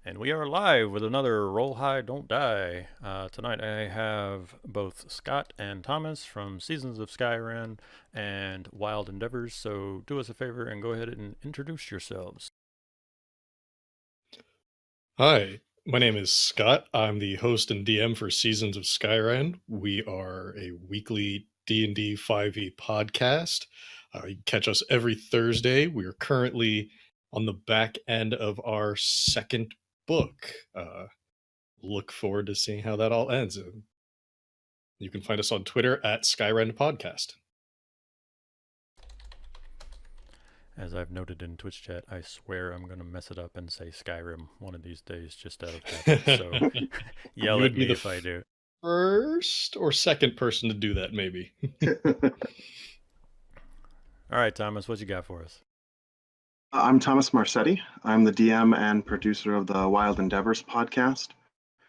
And we are live with another Roll High, Don't Die. Tonight I have both Scott and Thomas from Seasons of Skyrend and Wild Endeavors. So do us a favor and go ahead and introduce yourselves. Hi, my name is Scott. I'm the host and DM for Seasons of Skyrend. We are a weekly D&D 5e podcast. You can catch us every Thursday. We are currently on the back end of our second book. Look forward to seeing how that all ends. You can find us on Twitter at Skyrend Podcast. As I've noted in Twitch chat, I swear I'm going to mess it up and say Skyrim one of these days just out of habit. So yell You at would be me the if I do. first or second person to do that, maybe. All right, Thomas, what you got for us? I'm Thomas Marsetti. I'm the DM and producer of the Wild Endeavors podcast.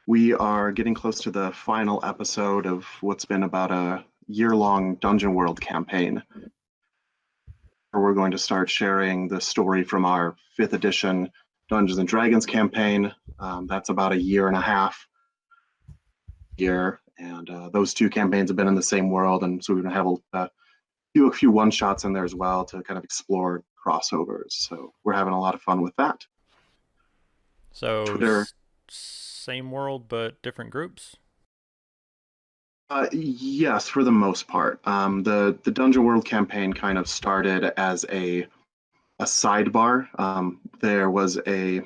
We are getting close to the final episode of what's been about a year-long Dungeon World campaign. We're going to start sharing the story from our 5th edition Dungeons and Dragons campaign. That's about a year and a half year, and those two campaigns have been in the same world, and so we're going to have a few one-shots in there as well to kind of explore crossovers. So we're having a lot of fun with that. So, Twitter. same world but different groups? Yes, for the most part. The Dungeon World campaign kind of started as a sidebar. There was a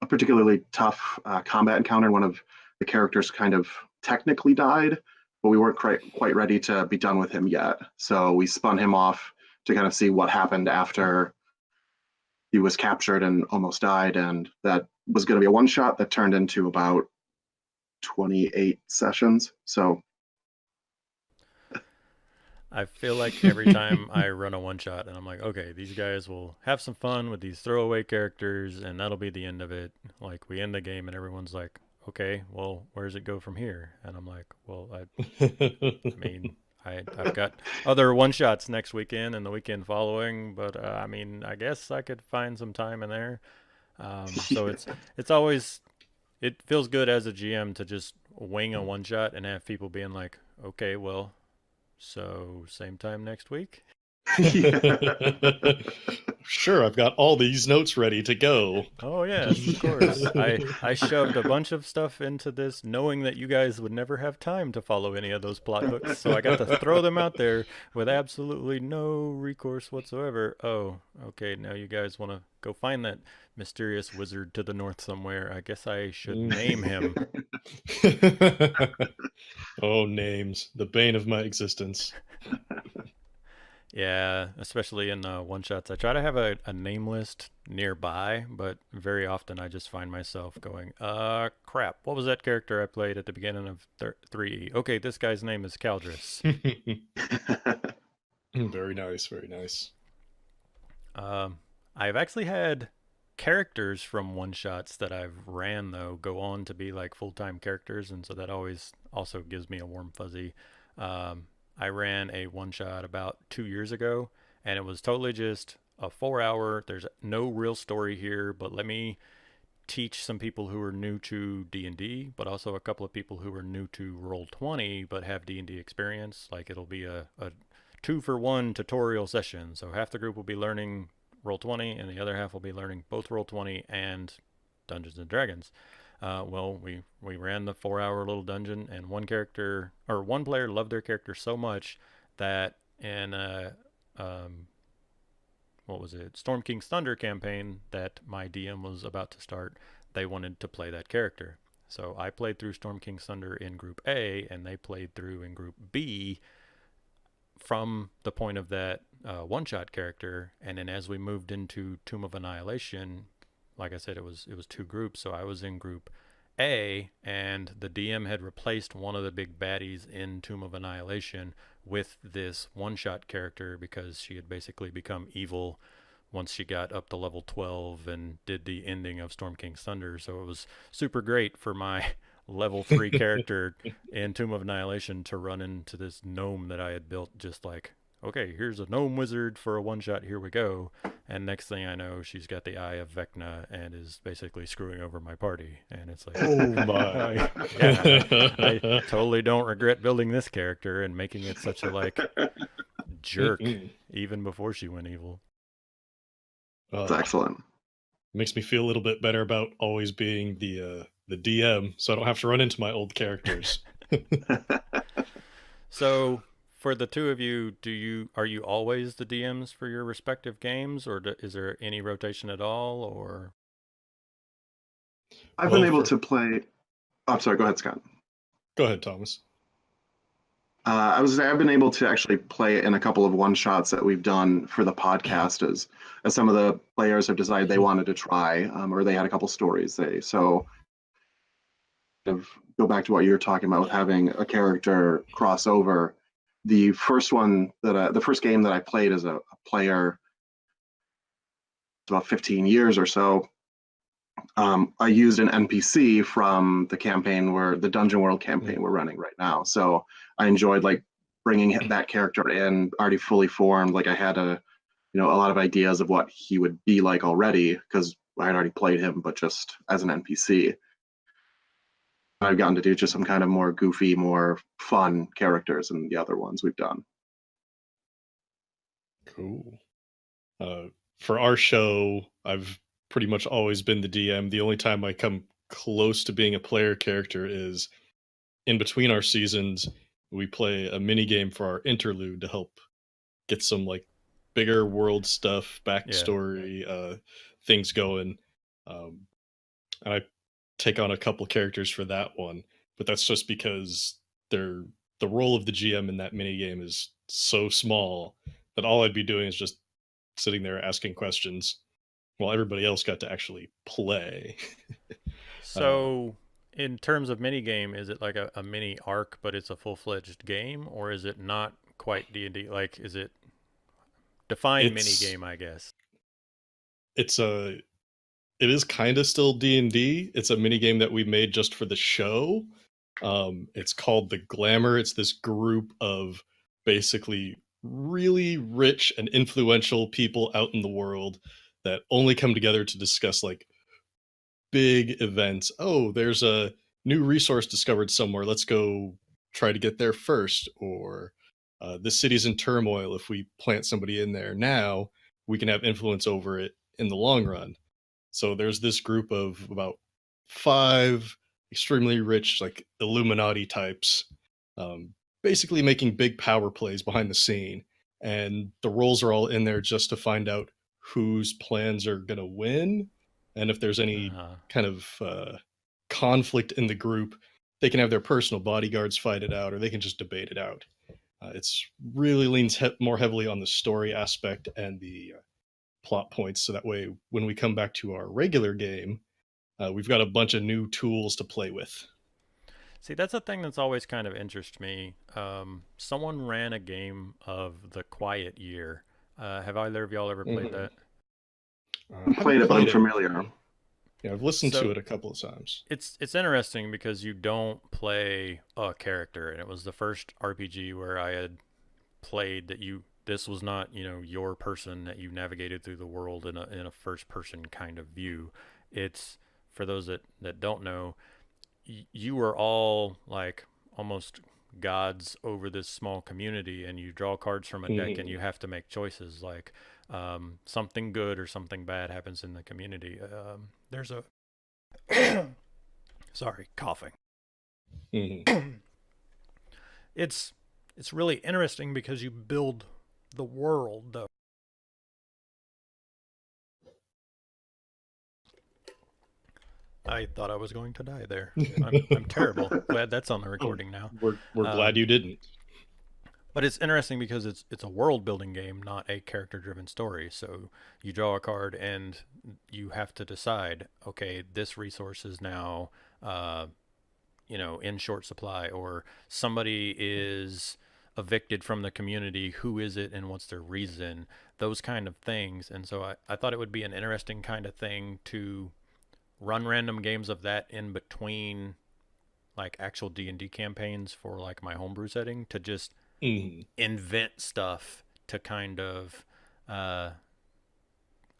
particularly tough combat encounter. One of the characters kind of technically died, but we weren't quite ready to be done with him yet. So we spun him off to kind of see what happened after he was captured and almost died. And that was going to be a one shot that turned into about 28 sessions. So I feel like every time I run a one shot and I'm like, okay, these guys will have some fun with these throwaway characters and that'll be the end of it. Like we end the game and everyone's like, okay, well, where does it go from here? And I'm like, well, I mean, I've got other one shots next weekend and the weekend following, but I mean, I guess I could find some time in there. So it's always it feels good as a GM to just wing a one shot and have people being like, okay, well, so same time next week. Sure, I've got all these notes ready to go. Oh yes, of course. I shoved a bunch of stuff into this knowing that you guys would never have time to follow any of those plot hooks. So I got to throw them out there with absolutely no recourse whatsoever. Oh, okay, now you guys want to go find that mysterious wizard to the north somewhere. I guess I should name him. Oh, names, the bane of my existence. Yeah, especially in one shots. I try to have a name list nearby, but very often I just find myself going, crap, what was that character I played at the beginning of 3E? Okay, this guy's name is Caldris. Very nice, very nice. I've actually had characters from one shots that I've ran, though, go on to be like full time characters, and so that always also gives me a warm fuzzy. Um, I ran a one shot about 2 years ago, and it was totally just a 4 hour. There's no real story here, but let me teach some people who are new to D&D, but also a couple of people who are new to Roll20 but have D&D experience. Like it'll be a 2-for-1 tutorial session. So half the group will be learning Roll20 and the other half will be learning both Roll20 and Dungeons and Dragons. Well, we ran the 4 hour little dungeon, and one player loved their character so much that in what was it, Storm King's Thunder campaign that my DM was about to start, they wanted to play that character. So I played through Storm King's Thunder in Group A, and they played through in Group B from the point of that one-shot character. And then as we moved into Tomb of Annihilation, like I said, it was two groups. So I was in Group A, and the DM had replaced one of the big baddies in Tomb of Annihilation with this one-shot character because she had basically become evil once she got up to level 12 and did the ending of Storm King's Thunder. So it was super great for my level 3 character in Tomb of Annihilation to run into this gnome that I had built just like okay, here's a gnome wizard for a one shot, here we go. And next thing I know, she's got the Eye of Vecna and is basically screwing over my party. And it's like, Oh my. yeah, I totally don't regret building this character and making it such a like jerk Mm-mm. even before she went evil. It's Uh, excellent. makes me feel a little bit better about always being the DM, so I don't have to run into my old characters. So, for the two of you, are you always the DMs for your respective games, or is there any rotation at all? Or I've been Well, able for to play. Oh, I'm sorry. Go ahead, Scott. go ahead, Thomas. I've been able to actually play in a couple of one shots that we've done for the podcast as some of the players have decided they wanted to try, or they had a couple stories. Of go back to what you were talking about with having a character crossover. The first game that I played as a player about 15 years or so. I used an NPC from the campaign where the Dungeon World campaign we're running right now. So I enjoyed like bringing that character in already fully formed. Like I had a lot of ideas of what he would be like already because I had already played him, but just as an NPC. I've gotten to do just some kind of more goofy, more fun characters than the other ones we've done. Cool. Uh, for our show, I've pretty much always been the DM. The only time I come close to being a player character is in between our seasons. We play a mini game for our interlude to help get some like bigger world stuff, yeah, backstory, things going. Um, and I take on a couple characters for that one, but that's just because they're the role of the GM in that mini game is so small that all I'd be doing is just sitting there asking questions while everybody else got to actually play. uh, so in terms of mini game, is it like a mini arc, but it's a full fledged game, or is it not quite D&D? Like, is it define mini it's game? I guess. it's a it is kind of still D&D. It's a mini game that we made just for the show. It's called the Glamour. It's this group of basically really rich and influential people out in the world that only come together to discuss like big events. Oh, there's a new resource discovered somewhere. Let's go try to get there first. Or this city's in turmoil. If we plant somebody in there now, we can have influence over it in the long run. So there's this group of about five extremely rich, like Illuminati types, um, basically making big power plays behind the scene. And the roles are all in there just to find out whose plans are going to win. And if there's any Uh-huh. kind of conflict in the group, they can have their personal bodyguards fight it out, or they can just debate it out. It's really leans more heavily on the story aspect and the plot points, so that way when we come back to our regular game, we've got a bunch of new tools to play with. See, that's a thing that's always kind of interested me. Someone ran a game of The Quiet Year. Have either of y'all ever played Mhm. that? I I haven't played it, but I'm played it. familiar. Yeah, I've listened to So it a couple of times. it's interesting because you don't play a character, and it was the first RPG where I had played that you. This was not, your person that you navigated through the world in a first person kind of view. It's for those that don't know, you were all like almost gods over this small community, and you draw cards from a deck, and Mhm. you have to make choices like something good or something bad happens in the community. There's a sorry, coughing. Mhm. It's really interesting because you build the world though. I thought I was going to die there. I'm terrible. Glad that's on the Oh, recording now. we're glad Um, you didn't. but it's interesting because it's a world building game, not a character driven story. So you draw a card and you have to decide, okay, this resource is now uh, in short supply, or somebody is evicted from the community. Who is it and what's their reason? Those kind of things. And so I thought it would be an interesting kind of thing to run random games of that in between like actual D&D campaigns for like my homebrew setting, to just Mhm. invent stuff to kind of uh,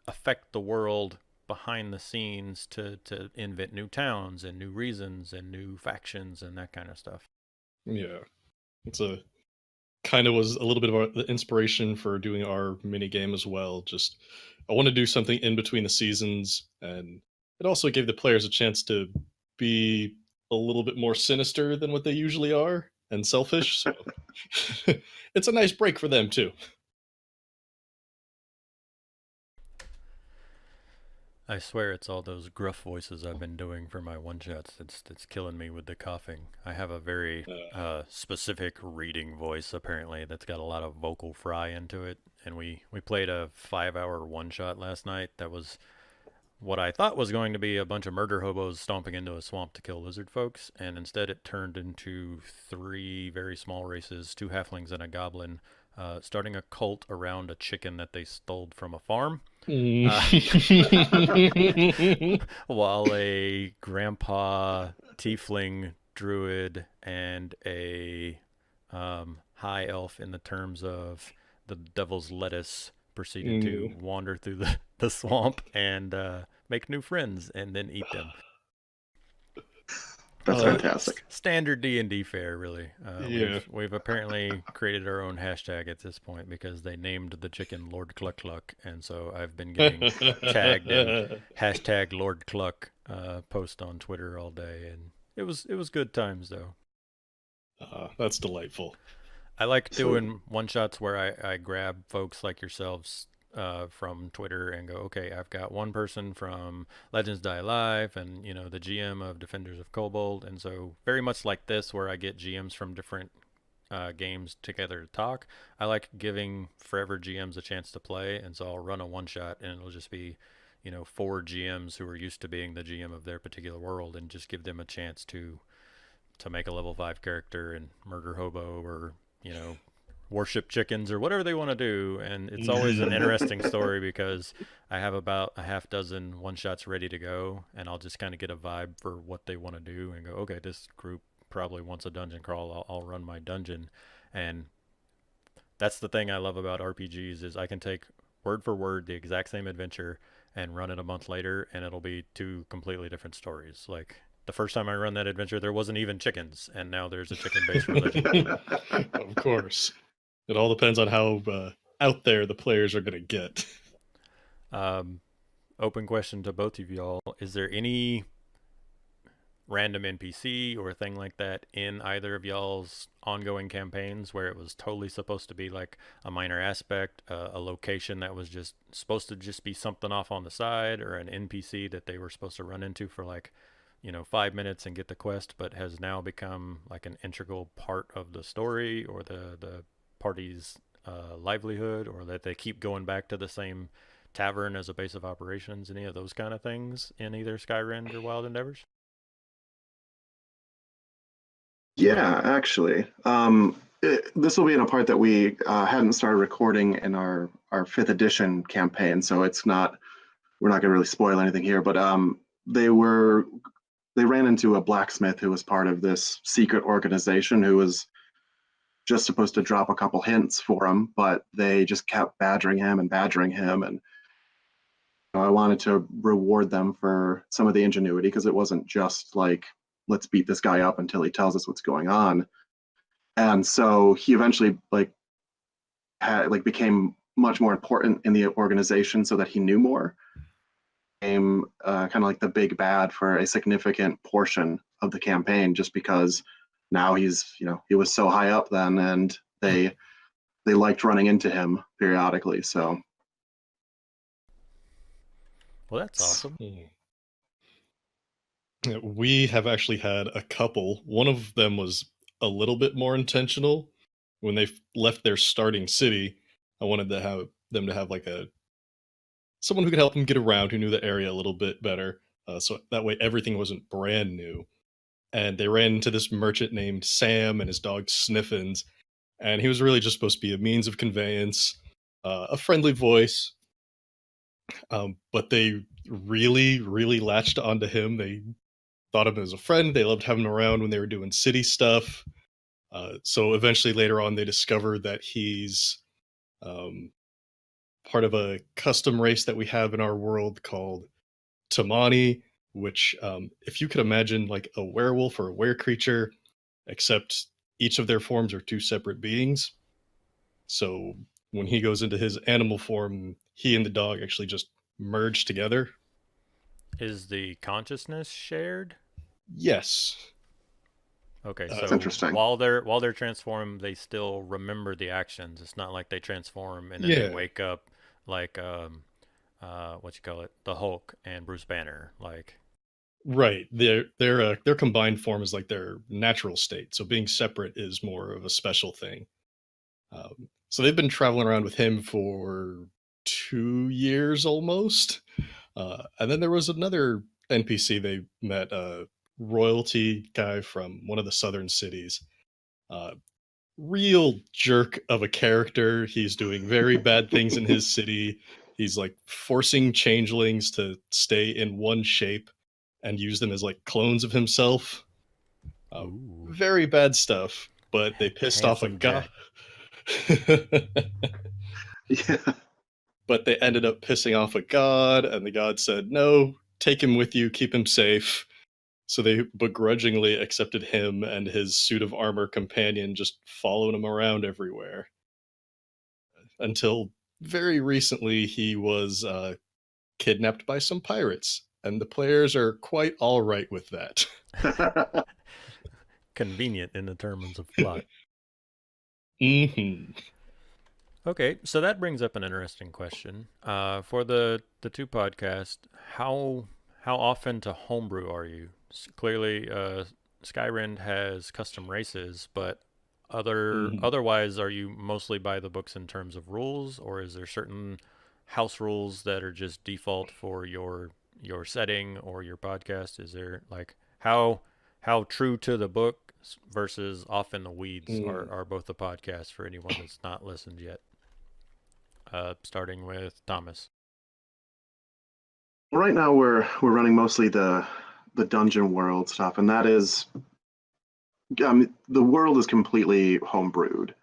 affect the world behind the scenes to invent new towns and new reasons and new factions and that kind of stuff. Yeah, it's a kind of was a little bit of the inspiration for doing our mini game as well. Just I want to do something in between the seasons, and it also gave the players a chance to be a little bit more sinister than what they usually are and selfish. So it's a nice break for them too. I swear it's all those gruff voices I've been doing for my one shots that's killing me with the coughing. I have a very specific reading voice apparently that's got a lot of vocal fry into it. And we played a 5 hour one shot last night that was what I thought was going to be a bunch of murder hobos stomping into a swamp to kill lizard folks, and instead it turned into three very small races, two halflings and a goblin, starting a cult around a chicken that they stole from a farm. While a grandpa tiefling druid and a high elf in the terms of the devil's lettuce proceeded to wander through the swamp and make new friends and then eat them. That's fantastic. Standard D&D fare, really. Yeah. We've apparently created our own hashtag at this point because they named the chicken Lord Cluck Cluck, and so I've been getting tagged in hashtag Lord Cluck post on Twitter all day, and it was good times though. That's delightful. I like doing one shots where I grab folks like yourselves from Twitter and go, okay, I've got one person from Legends Die Alive and, you know, the GM of Defenders of Kobold. And so very much like this, where I get GMs from different games together to talk, I like giving forever GMs a chance to play. And so I'll run a one shot and it'll just be, you know, 4 GMs who are used to being the GM of their particular world and just give them a chance to make a level 5 character and murder hobo or, you know, worship chickens or whatever they want to do. And it's always an interesting story because I have about a half dozen one shots ready to go, and I'll just kind of get a vibe for what they want to do and go, okay, this group probably wants a dungeon crawl. I'll run my dungeon. And that's the thing I love about RPGs is I can take word for word the exact same adventure and run it a month later, and it'll be 2 completely different stories. Like the first time I run that adventure, there wasn't even chickens, and now there's a chicken-based religion. Of course. It all depends on how out there the players are going to get. Open question to both of y'all. Is there any random NPC or thing like that in either of y'all's ongoing campaigns where it was totally supposed to be like a minor aspect, a location that was just supposed to just be something off on the side, or an NPC that they were supposed to run into for like, you know, 5 minutes and get the quest, but has now become like an integral part of the story or the party's livelihood, or that they keep going back to the same tavern as a base of operations? Any of those kind of things in either Skyrend or Wild Endeavors? Yeah, actually. This will be in a part that we hadn't started recording in our 5th edition campaign, so it's not, we're not going to really spoil anything here, but they ran into a blacksmith who was part of this secret organization who was just supposed to drop a couple hints for him, but they just kept badgering him, and I wanted to reward them for some of the ingenuity, because it wasn't just like, let's beat this guy up until he tells us what's going on. And so he eventually became much more important in the organization, so that he knew more. Became kind of like the big bad for a significant portion of the campaign, just because now he's, you know, he was so high up then, and they liked running into him periodically. So, well, that's awesome. We have actually had a couple. One of them was a little bit more intentional. When they left their starting city, I wanted to have them to have like someone who could help them get around, who knew the area a little bit better, so that way everything wasn't brand new. And they ran into this merchant named Sam and his dog Sniffins, and he was really just supposed to be a means of conveyance, a friendly voice. But they really, really latched onto him. They thought of him as a friend. They loved having him around when they were doing city stuff. So eventually later on, they discovered that he's um, part of a custom race that we have in our world called Tamani, which, if you could imagine like a werewolf or a were creature, except each of their forms are two separate beings. So when he goes into his animal form, he and the dog actually just merge together. Is the consciousness shared? Yes. Okay, That's Uh, so interesting. while they're transformed, they still remember the actions. It's not like they transform and then they yeah. wake up like what you call it, the Hulk and Bruce Banner. Like, Right. Their combined form is like their natural state. So being separate is more of a special thing. So they've been traveling around with him for 2 years almost. And then there was another NPC they met, a royalty guy from one of the southern cities. Uh, Real jerk of a character. He's doing very bad things in his city. He's like forcing changelings to stay in one shape and use them as like clones of himself. Uh, ooh, Very bad stuff, but they pissed off a handsome god. Jack. Yeah. But they ended up pissing off a god, and the god said, "No, take him with you, keep him safe." So they begrudgingly accepted him and his suit of armor companion, just following him around everywhere. Until very recently, he was kidnapped by some pirates, and the players are quite all right with that. Convenient in the terms of plot. hmm Okay, so that brings up an interesting question. For the two podcasts, how often to homebrew are you? Clearly, Skyrend has custom races, but hmm otherwise, are you mostly by the books in terms of rules, or is there certain house rules that are just default for your setting or your podcast? Is there like how true to the book versus off in the weeds are both the podcasts for anyone that's not listened yet? Starting with Thomas. Right now we're running mostly the dungeon world stuff, and that is the world is completely homebrewed.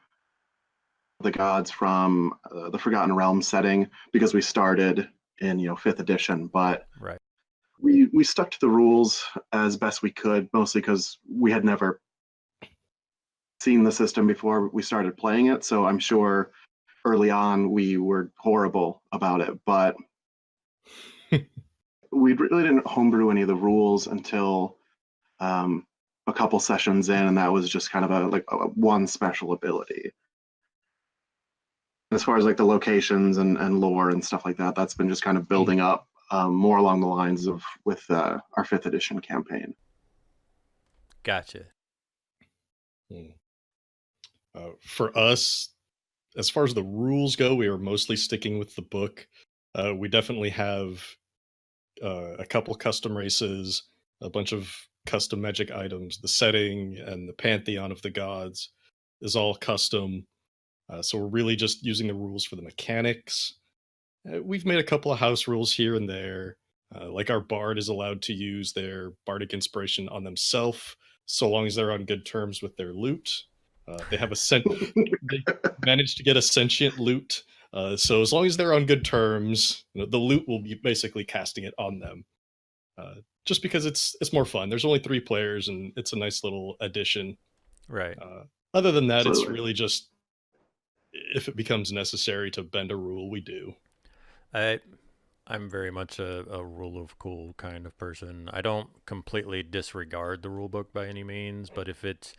The gods from the Forgotten Realm setting because we started in fifth edition, but Right. we stuck to the rules as best we could, mostly because we had never seen the system before we started playing it. So I'm sure early on we were horrible about it, but we really didn't homebrew any of the rules until um, a couple sessions in, and that was just kind of one special ability. As far as like the locations and lore and stuff like that, that's been just kind of building up more along the lines of with our fifth edition campaign. Gotcha. For us, as far as the rules go, we are mostly sticking with the book. We definitely have a couple custom races, a bunch of custom magic items. The setting and the pantheon of the gods is all custom. So we're really just using the rules for the mechanics. We've made a couple of house rules here and there. Like our bard is allowed to use their bardic inspiration on themselves, so long as they're on good terms with their loot. They have a they managed to get a sentient loot. So as long as they're on good terms, the loot will be basically casting it on them. Just because it's more fun. There's only 3 players, and it's a nice little addition. Right. Uh, Other than that, it's Absolutely. really just if it becomes necessary to bend a rule, we do. I I'm very much a rule of cool kind of person. I don't completely disregard the rule book by any means, but if it's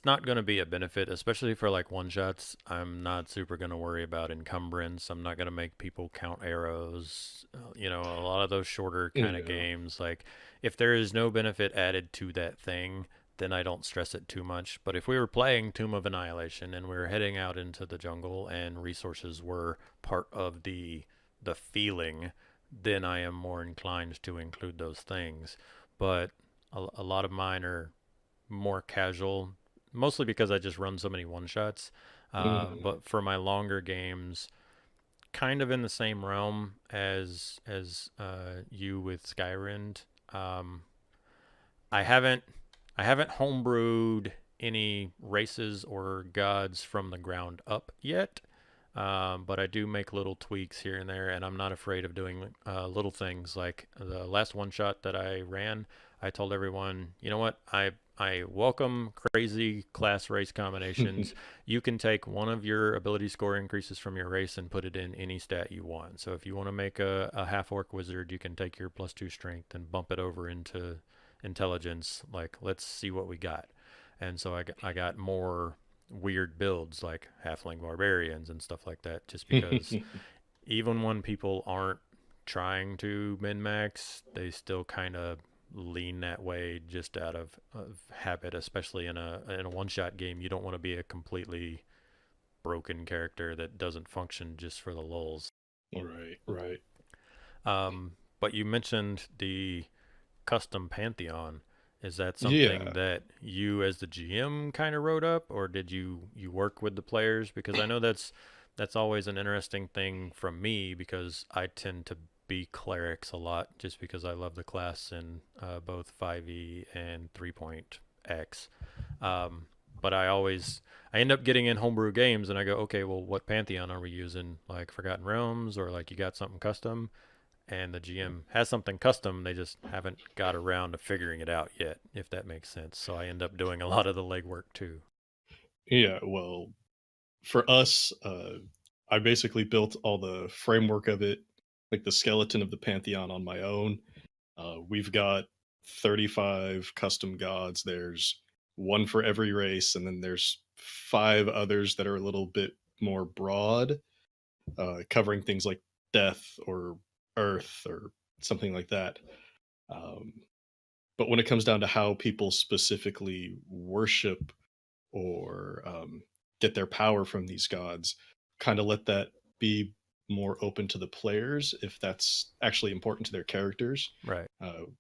not going to be a benefit, especially for like one shots, I'm not super going to worry about encumbrance. I'm not going to make people count arrows. A lot of those shorter kind of Yeah. games, like if there is no benefit added to that thing, then I don't stress it too much. But if we were playing Tomb of Annihilation and we were heading out into the jungle and resources were part of the feeling, then I am more inclined to include those things. But a lot of mine are more casual, mostly because I just run so many one shots. Mhm. But for my longer games, kind of in the same realm as you with Skyrend. Um, I haven't I haven't homebrewed any races or gods from the ground up yet. but I do make little tweaks here and there, and I'm not afraid of doing little things. Like the last one shot that I ran, I told everyone, you know what, I welcome crazy class race combinations. You can take one of your ability score increases from your race and put it in any stat you want. So if you want to make a half orc wizard, you can take your +2 strength and bump it over into intelligence. Like, let's see what we got. And so I got more weird builds like halfling barbarians and stuff like that, just because even when people aren't trying to min max, they still kind of lean that way just out of habit, especially in a one shot game. You don't want to be a completely broken character that doesn't function just for the lulz. Right, right. But you mentioned the custom pantheon. Is that something Yeah. that you as the GM kind of wrote up, or did you work with the players? Because I know that's always an interesting thing from me, because I tend to be clerics a lot just because I love the class in both 5e and 3.x. Um, but I end up getting in homebrew games and I go, okay, well, what pantheon are we using? Like Forgotten Realms, or like you got something custom? And the GM has something custom. They just haven't got around to figuring it out yet, if that makes sense. So I end up doing a lot of the legwork too. Yeah, well, for us, I basically built all the framework of it, like the skeleton of the Pantheon on my own. We've got 35 custom gods. There's one for every race, and then there's 5 others that are a little bit more broad, covering things like death or earth or something like that. Um, but when it comes down to how people specifically worship or get their power from these gods, kind of let that be more open to the players if that's actually important to their characters. Right.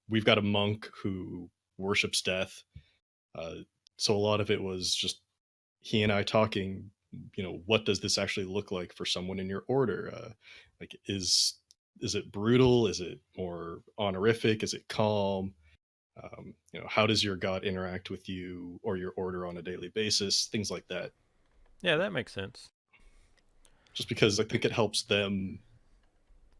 We've got a monk who worships death, uh, so a lot of it was just he and I talking. What does this actually look like for someone in your order? Like, is it brutal? Is it more honorific? Is it calm? How does your god interact with you or your order on a daily basis? Things like that. Yeah, that makes sense. Just because I think it helps them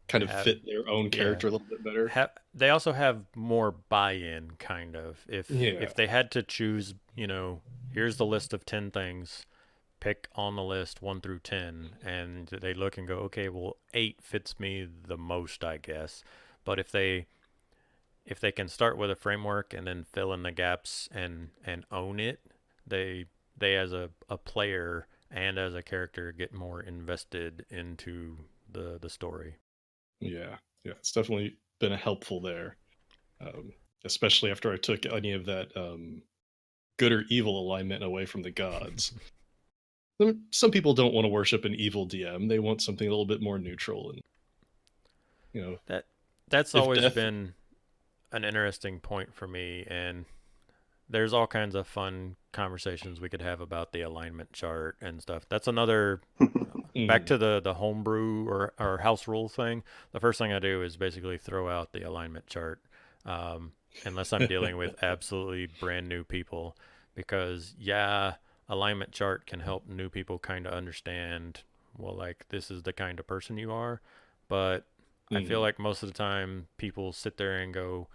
kind of Have fit their own yeah. character a little bit better. They also have more buy-in, kind of. Yeah. If they had to choose, here's the list of 10 things, pick on the list 1 through 10, and they look and go, okay, well, 8 fits me the most, I guess. But if they can start with a framework and then fill in the gaps and own it, they as a player and as a character get more invested into the story. Yeah. Yeah. It's definitely been helpful there. Um, Especially after I took any of that good or evil alignment away from the gods. Some people don't want to worship an evil DM. They want something a little bit more neutral. And, you know, That's if always death. been an interesting point for me, and there's all kinds of fun conversations we could have about the alignment chart and stuff. That's another back Mm. to the homebrew or house rule thing. The first thing I do is basically throw out the alignment chart, um, unless I'm dealing with absolutely brand new people, because yeah, alignment chart can help new people kind of understand, well, like, this is the kind of person you are. But I feel Mm. like most of the time people sit there and go,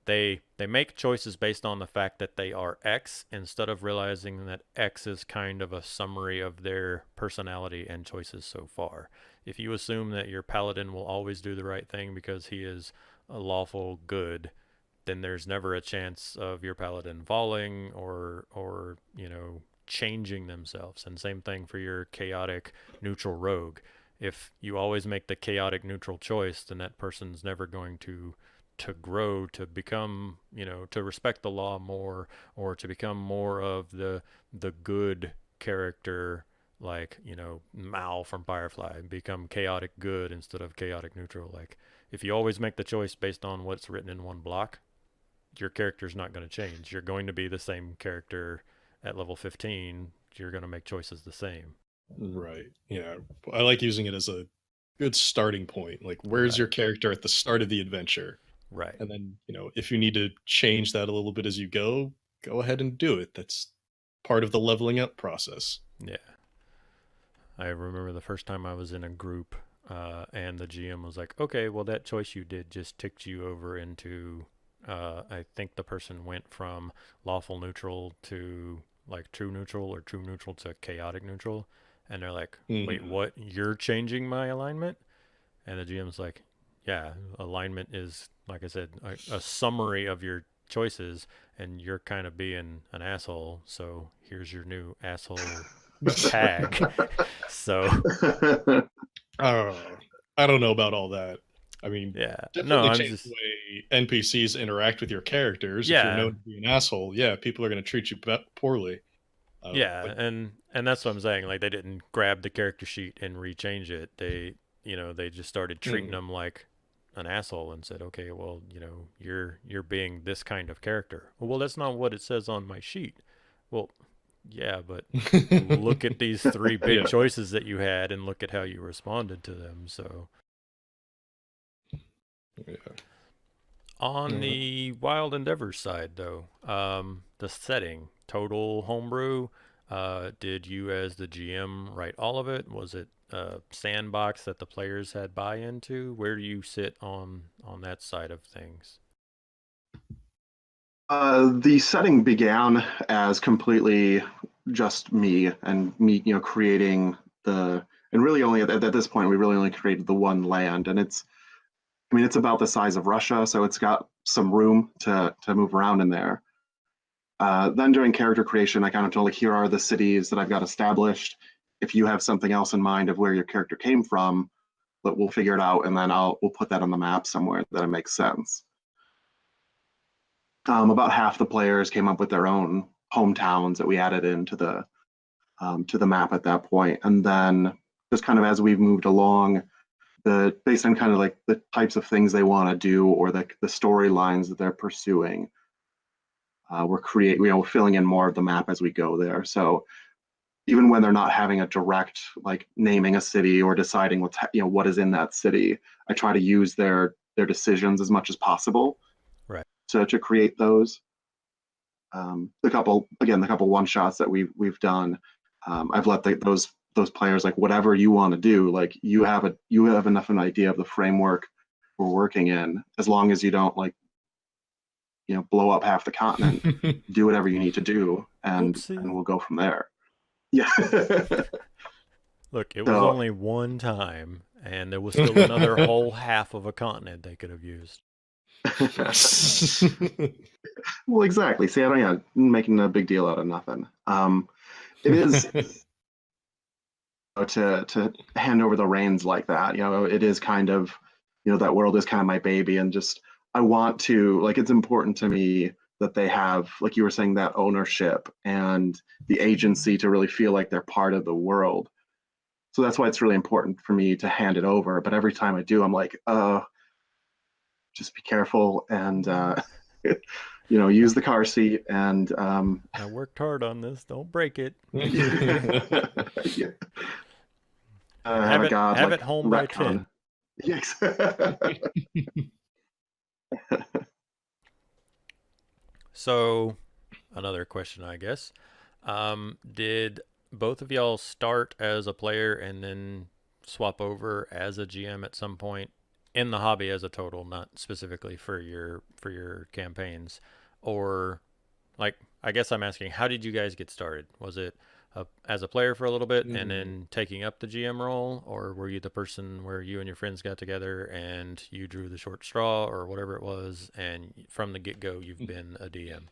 they make choices based on the fact that they are X, instead of realizing that X is kind of a summary of their personality and choices so far. If you assume that your paladin will always do the right thing because he is a lawful good, then there's never a chance of your paladin falling or changing themselves. And same thing for your chaotic neutral rogue. If you always make the chaotic neutral choice, then that person's never going to grow, to become, to respect the law more, or to become more of the good character, like, Mal from Firefly, and become chaotic good instead of chaotic neutral. Like, if you always make the choice based on what's written in one block, your character's not going to change. You're going to be the same character at level 15. You're going to make choices the same. Right. Yeah. I like using it as a good starting point. Like, where's Right. your character at the start of the adventure? Right. And then, if you need to change that a little bit as you go ahead and do it. That's part of the leveling up process. Yeah. I remember the first time I was in a group, and the GM was like, "Okay, well that choice you did just ticked you over into." I think the person went from lawful neutral to like true neutral, or true neutral to chaotic neutral, and they're like, "Wait, Mhm. what? You're changing my alignment?" And the GM's like, "Yeah, alignment is, like I said, a summary of your choices, and you're kind of being an asshole. So here's your new asshole tag." So Uh, I don't know about all that. I mean, yeah, no, definitely I'm change the just way NPCs interact with your characters. If you're yeah, known to be an asshole, yeah, people are going to treat you poorly. yeah, But and that's what I'm saying. Like they didn't grab the character sheet and rechange it. They just started treating mm. them like an asshole and said, okay, well, you're being this kind of character. Well, that's not what it says on my sheet. Well, yeah, but look at these three big Yeah, choices that you had and look at how you responded to them. So yeah. on Uh, the Wild Endeavors side, though, the setting, total homebrew. Did you, as the GM, write all of it? Was it a sandbox that the players had buy into? Where do you sit on that side of things? The setting began as completely just me and me, creating and really only at this point, we really only created the one land. And I mean, it's about the size of Russia, so it's got some room to move around in there. Then during character creation, I kind of told like, here are the cities that I've got established. If you have something else in mind of where your character came from, but we'll figure it out, and then we'll put that on the map somewhere that it makes sense. About half the players came up with their own hometowns that we added into the map at that point, and then just kind of as we've moved along, based on kind of like the types of things they want to do or the storylines that they're pursuing, we're filling in more of the map as we go there. So even when they're not having a direct like naming a city or deciding what is in that city, I try to use their decisions as much as possible Right. to create those. The couple one shots that we've done, I've let those players like whatever you want to do, like you have enough of an idea of the framework we're working in, as long as you don't like blow up half the continent, do whatever you need to do, and Whoopsie. we'll go from there. Yeah. Look, it was So only one time, and there was still another whole half of a continent they could have used. well, exactly. See, I don't making a big deal out of nothing. It is to hand over the reins like that. It is kind of, that world is kind of my baby, and just I want to like it's important to me that they have, like you were saying, that ownership and the agency to really feel like they're part of the world. So that's why it's really important for me to hand it over. But every time I do, I'm like, just be careful and use the car seat and I worked hard on this. Don't break it. yeah. Have Have a it god have like it home by retcon. 10. Yes. So, another question, I guess. Did both of y'all start as a player and then swap over as a GM at some point in the hobby as a total, not specifically for your campaigns? Or like I guess I'm asking, how did you guys get started? Was it as a player for a little bit and Mm. then taking up the GM role, or were you the person where you and your friends got together and you drew the short straw or whatever it was, and from the get go you've been a DM?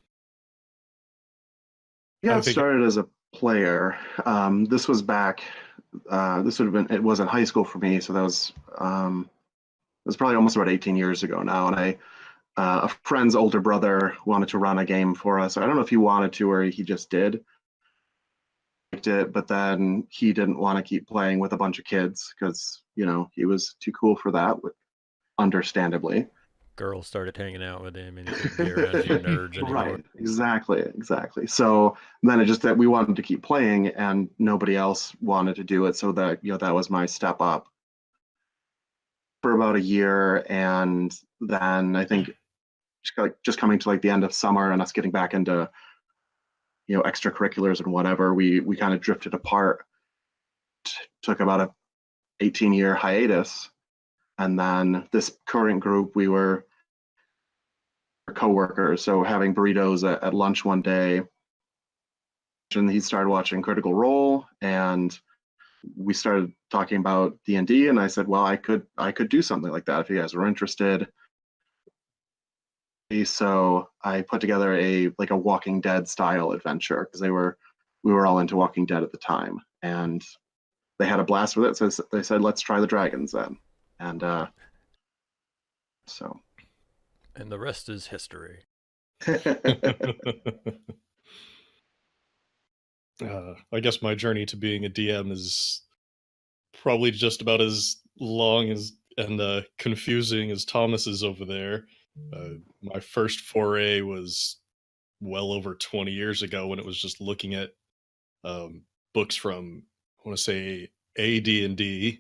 Yeah, I it think started as a player. This was back. This would have been. It was in high school for me, so it was probably almost about 18 years ago now. And a friend's older brother wanted to run a game for us. I don't know if he wanted to or he just did. Liked it, but then he didn't want to keep playing with a bunch of kids because he was too cool for that, understandably. Girls started hanging out with him and he couldn't be around you nerds anymore. Right, exactly. So then it just that we wanted to keep playing and nobody else wanted to do it. So that, that was my step up for about a year. And then I think just coming to like the end of summer and us getting back into, extracurriculars and whatever, we kind of drifted apart took about a 18-year hiatus. And then this current group, we were coworkers. So having burritos at lunch one day, and he started watching Critical Role, and we started talking about D&D, and I said, well, I could do something like that if you guys were interested. So I put together a Walking Dead style adventure because we were all into Walking Dead at the time, and they had a blast with it. So they said, let's try the dragons then, and so. And the rest is history. I guess my journey to being a DM is probably just about as long as and confusing as Thomas's over there. My first foray was well over 20 years ago when it was just looking at books from, I want to say, AD&D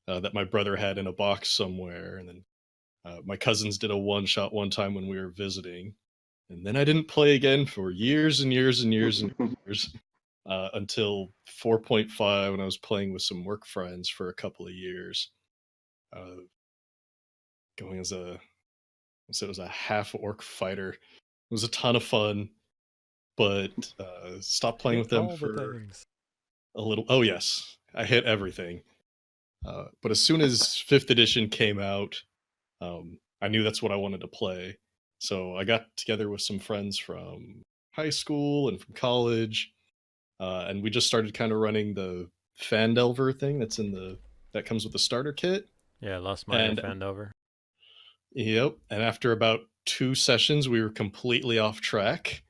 that my brother had in a box somewhere. And then my cousins did a one-shot one time when we were visiting. And then I didn't play again for years and years and years and years until 4.5 when I was playing with some work friends for a couple of years. Going as it was a half orc fighter. It was a ton of fun, but stopped playing with them all the for things. a little. Oh yes, I hit everything. But as soon as fifth edition came out, I knew that's what I wanted to play. So I got together with some friends from high school and from college, and we just started kind of running the Fandelver thing that comes with the starter kit. Yeah, Lost Mine And of Fandover. yep, and after about 2 sessions, we were completely off track.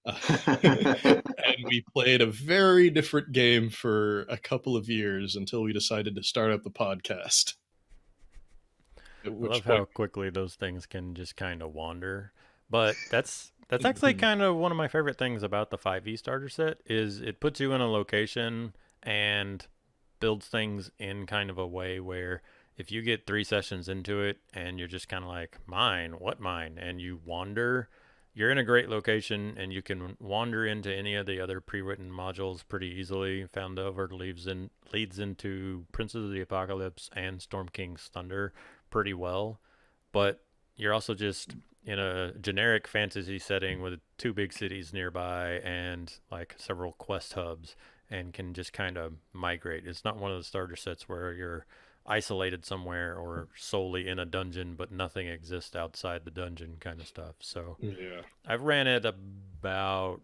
And we played a very different game for a couple of years until we decided to start up the podcast. At I love which how point, quickly those things can just kind of wander. But that's actually kind of one of my favorite things about the 5e starter set is it puts you in a location and builds things in kind of a way where if you get 3 sessions into it and you're just kind of like, mine, what mine? And you wander, you're in a great location and you can wander into any of the other pre-written modules pretty easily. Foundover leads into Princes of the Apocalypse and Storm King's Thunder pretty well, but you're also just in a generic fantasy setting with 2 big cities nearby and like several quest hubs and can just kind of migrate. It's not one of the starter sets where you're isolated somewhere or solely in a dungeon, but nothing exists outside the dungeon kind of stuff. So yeah. I've ran it about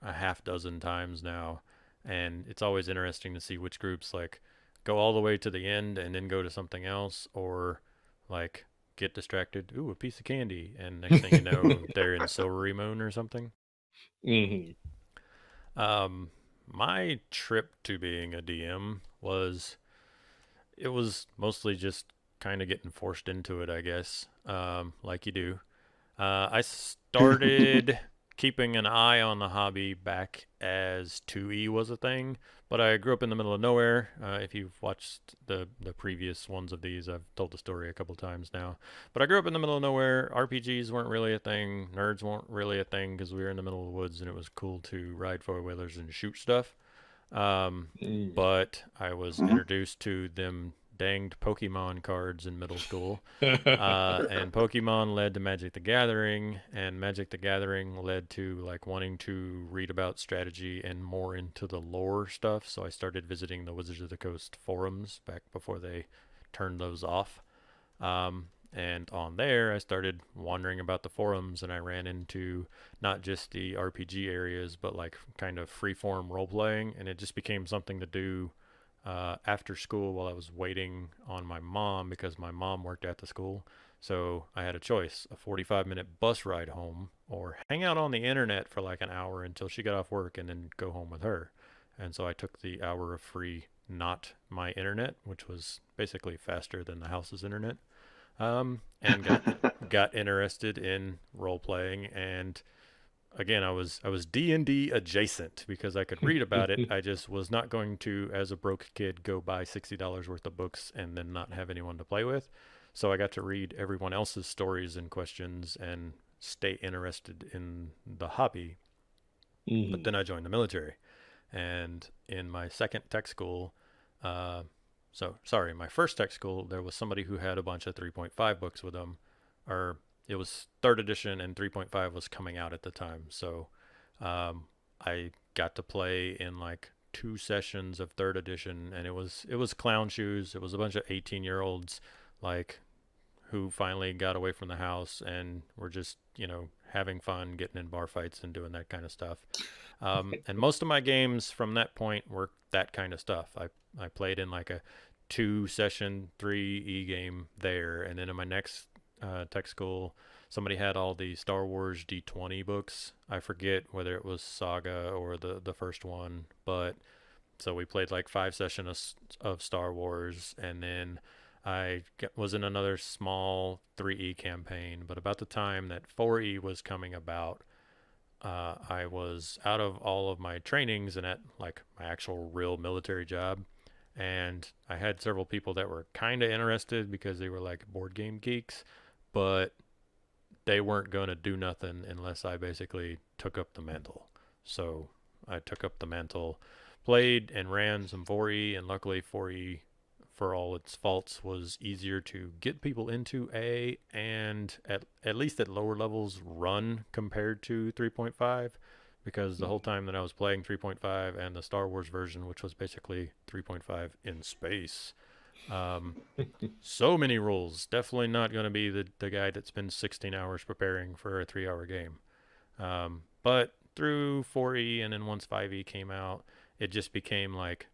a half dozen times now, and it's always interesting to see which groups like go all the way to the end and then go to something else, or like get distracted. Ooh, a piece of candy, and next thing you know, they're in Silvery Moon or something. Hmm. My trip to being a DM was mostly just kind of getting forced into it, I guess, like you do. I started keeping an eye on the hobby back as 2E was a thing, but I grew up in the middle of nowhere. If you've watched the previous ones of these, I've told the story a couple times now. But I grew up in the middle of nowhere. RPGs weren't really a thing. Nerds weren't really a thing because we were in the middle of the woods and it was cool to ride four-wheelers and shoot stuff. Um, but I was Mhm. introduced to them danged Pokemon cards in middle school. And Pokemon led to Magic the Gathering, and Magic the Gathering led to like wanting to read about strategy and more into the lore stuff. So I started visiting the Wizards of the Coast forums back before they turned those off. And on there, I started wandering about the forums, and I ran into not just the RPG areas, but like kind of freeform role playing, and it just became something to do after school while I was waiting on my mom because my mom worked at the school. So I had a choice, a 45-minute bus ride home or hang out on the internet for like an hour until she got off work and then go home with her. And so I took the hour of free, not my internet, which was basically faster than the house's internet, and got interested in role playing. And again, I was D&D adjacent because I could read about it. I just was not going to, as a broke kid, go buy $60 worth of books and then not have anyone to play with. So I got to read everyone else's stories and questions and stay interested in the hobby. But Hmm. then I joined the military, and in my second tech school, Uh, so sorry, my first tech school, there was somebody who had a bunch of 3.5 books with them, or it was third edition and 3.5 was coming out at the time. So um, I got to play in like 2 sessions of third edition, and it was clown shoes. It was a bunch of 18-year-olds like who finally got away from the house and were just having fun, getting in bar fights and doing that kind of stuff. And most of my games from that point were that kind of stuff. I played in like a 2 session 3E game there, and then in my next tech school, somebody had all the Star Wars D20 books. I forget whether it was Saga or the first one, but so we played like 5 sessions of Star Wars, and then was in another small 3E campaign. But about the time that 4E was coming about, I was out of all of my trainings and at like my actual real military job. And I had several people that were kind of interested because they were like board game geeks, but they weren't going to do nothing unless I basically took up the mantle. So I took up the mantle, played and ran some 4E, and luckily 4E, for all its faults, was easier to get people into and at least at lower levels run compared to 3.5, because the whole time that I was playing 3.5 and the Star Wars version, which was basically 3.5 in space, um, so many rules. Definitely not going to be the guy that spends 16 hours preparing for a 3 hour game. But through 4E and then once 5E came out, it just became like,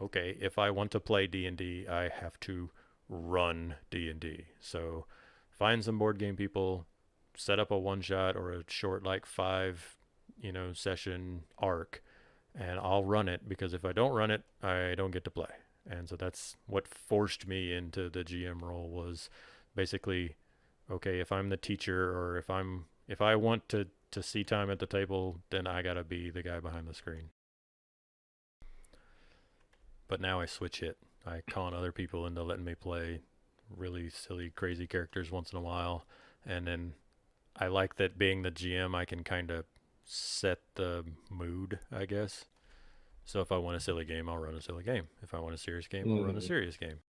okay, if I want to play D&D, I have to run D&D. So find some board game people, set up a one shot or a short like 5 session arc, and I'll run it, because if I don't run it, I don't get to play. And so that's what forced me into the GM role, was basically, okay, if I'm the teacher, or if I want to see time at the table, then I gotta be the guy behind the screen. But now I switch it. I con other people into letting me play really silly, crazy characters once in a while, and then I like that being the GM, I can kind of set the mood, I guess. So if I want a silly game, I'll run a silly game. If I want a serious game, I'll run a Mhm. serious game.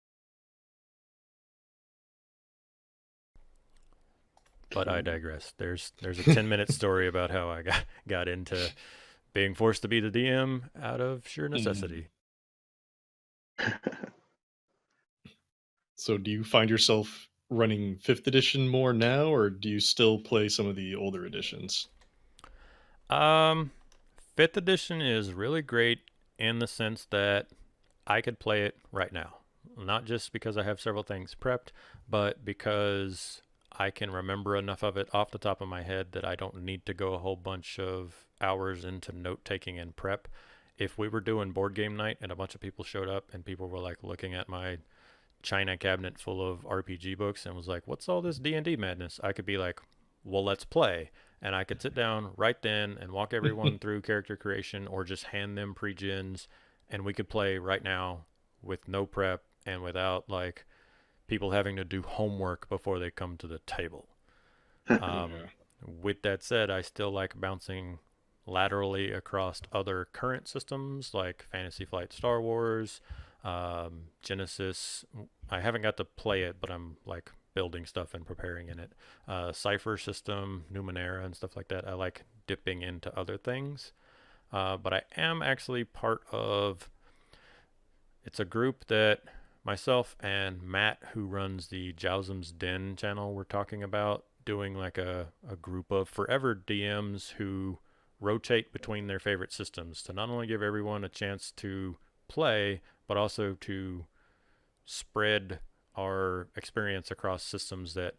But I Cool. digress. There's a 10-minute story about how I got into being forced to be the DM out of sheer Mm. necessity. So do you find yourself running 5th edition more now, or do you still play some of the older editions? Um, Fifth edition is really great in the sense that I could play it right now. Not just because I have several things prepped, but because I can remember enough of it off the top of my head that I don't need to go a whole bunch of hours into note taking and prep. If we were doing board game night and a bunch of people showed up and people were like looking at my china cabinet full of RPG books and was like, "What's all this D&D madness?" I could be like, "Well, let's play." And I could sit down right then and walk everyone through character creation, or just hand them pre-gens, and we could play right now with no prep and without like people having to do homework before they come to the table. Um, Yeah. with that said, I still like bouncing laterally across other current systems like Fantasy Flight Star Wars, Genesis. I haven't got to play it, but I'm like building stuff and preparing in it. Cipher system, Numenera, and stuff like that. I like dipping into other things. But I am actually part of, it's a group that myself and Matt, who runs the Jowsum's Den channel, we're talking about doing like a group of forever DMs who rotate between their favorite systems to not only give everyone a chance to play, but also to spread our experience across systems that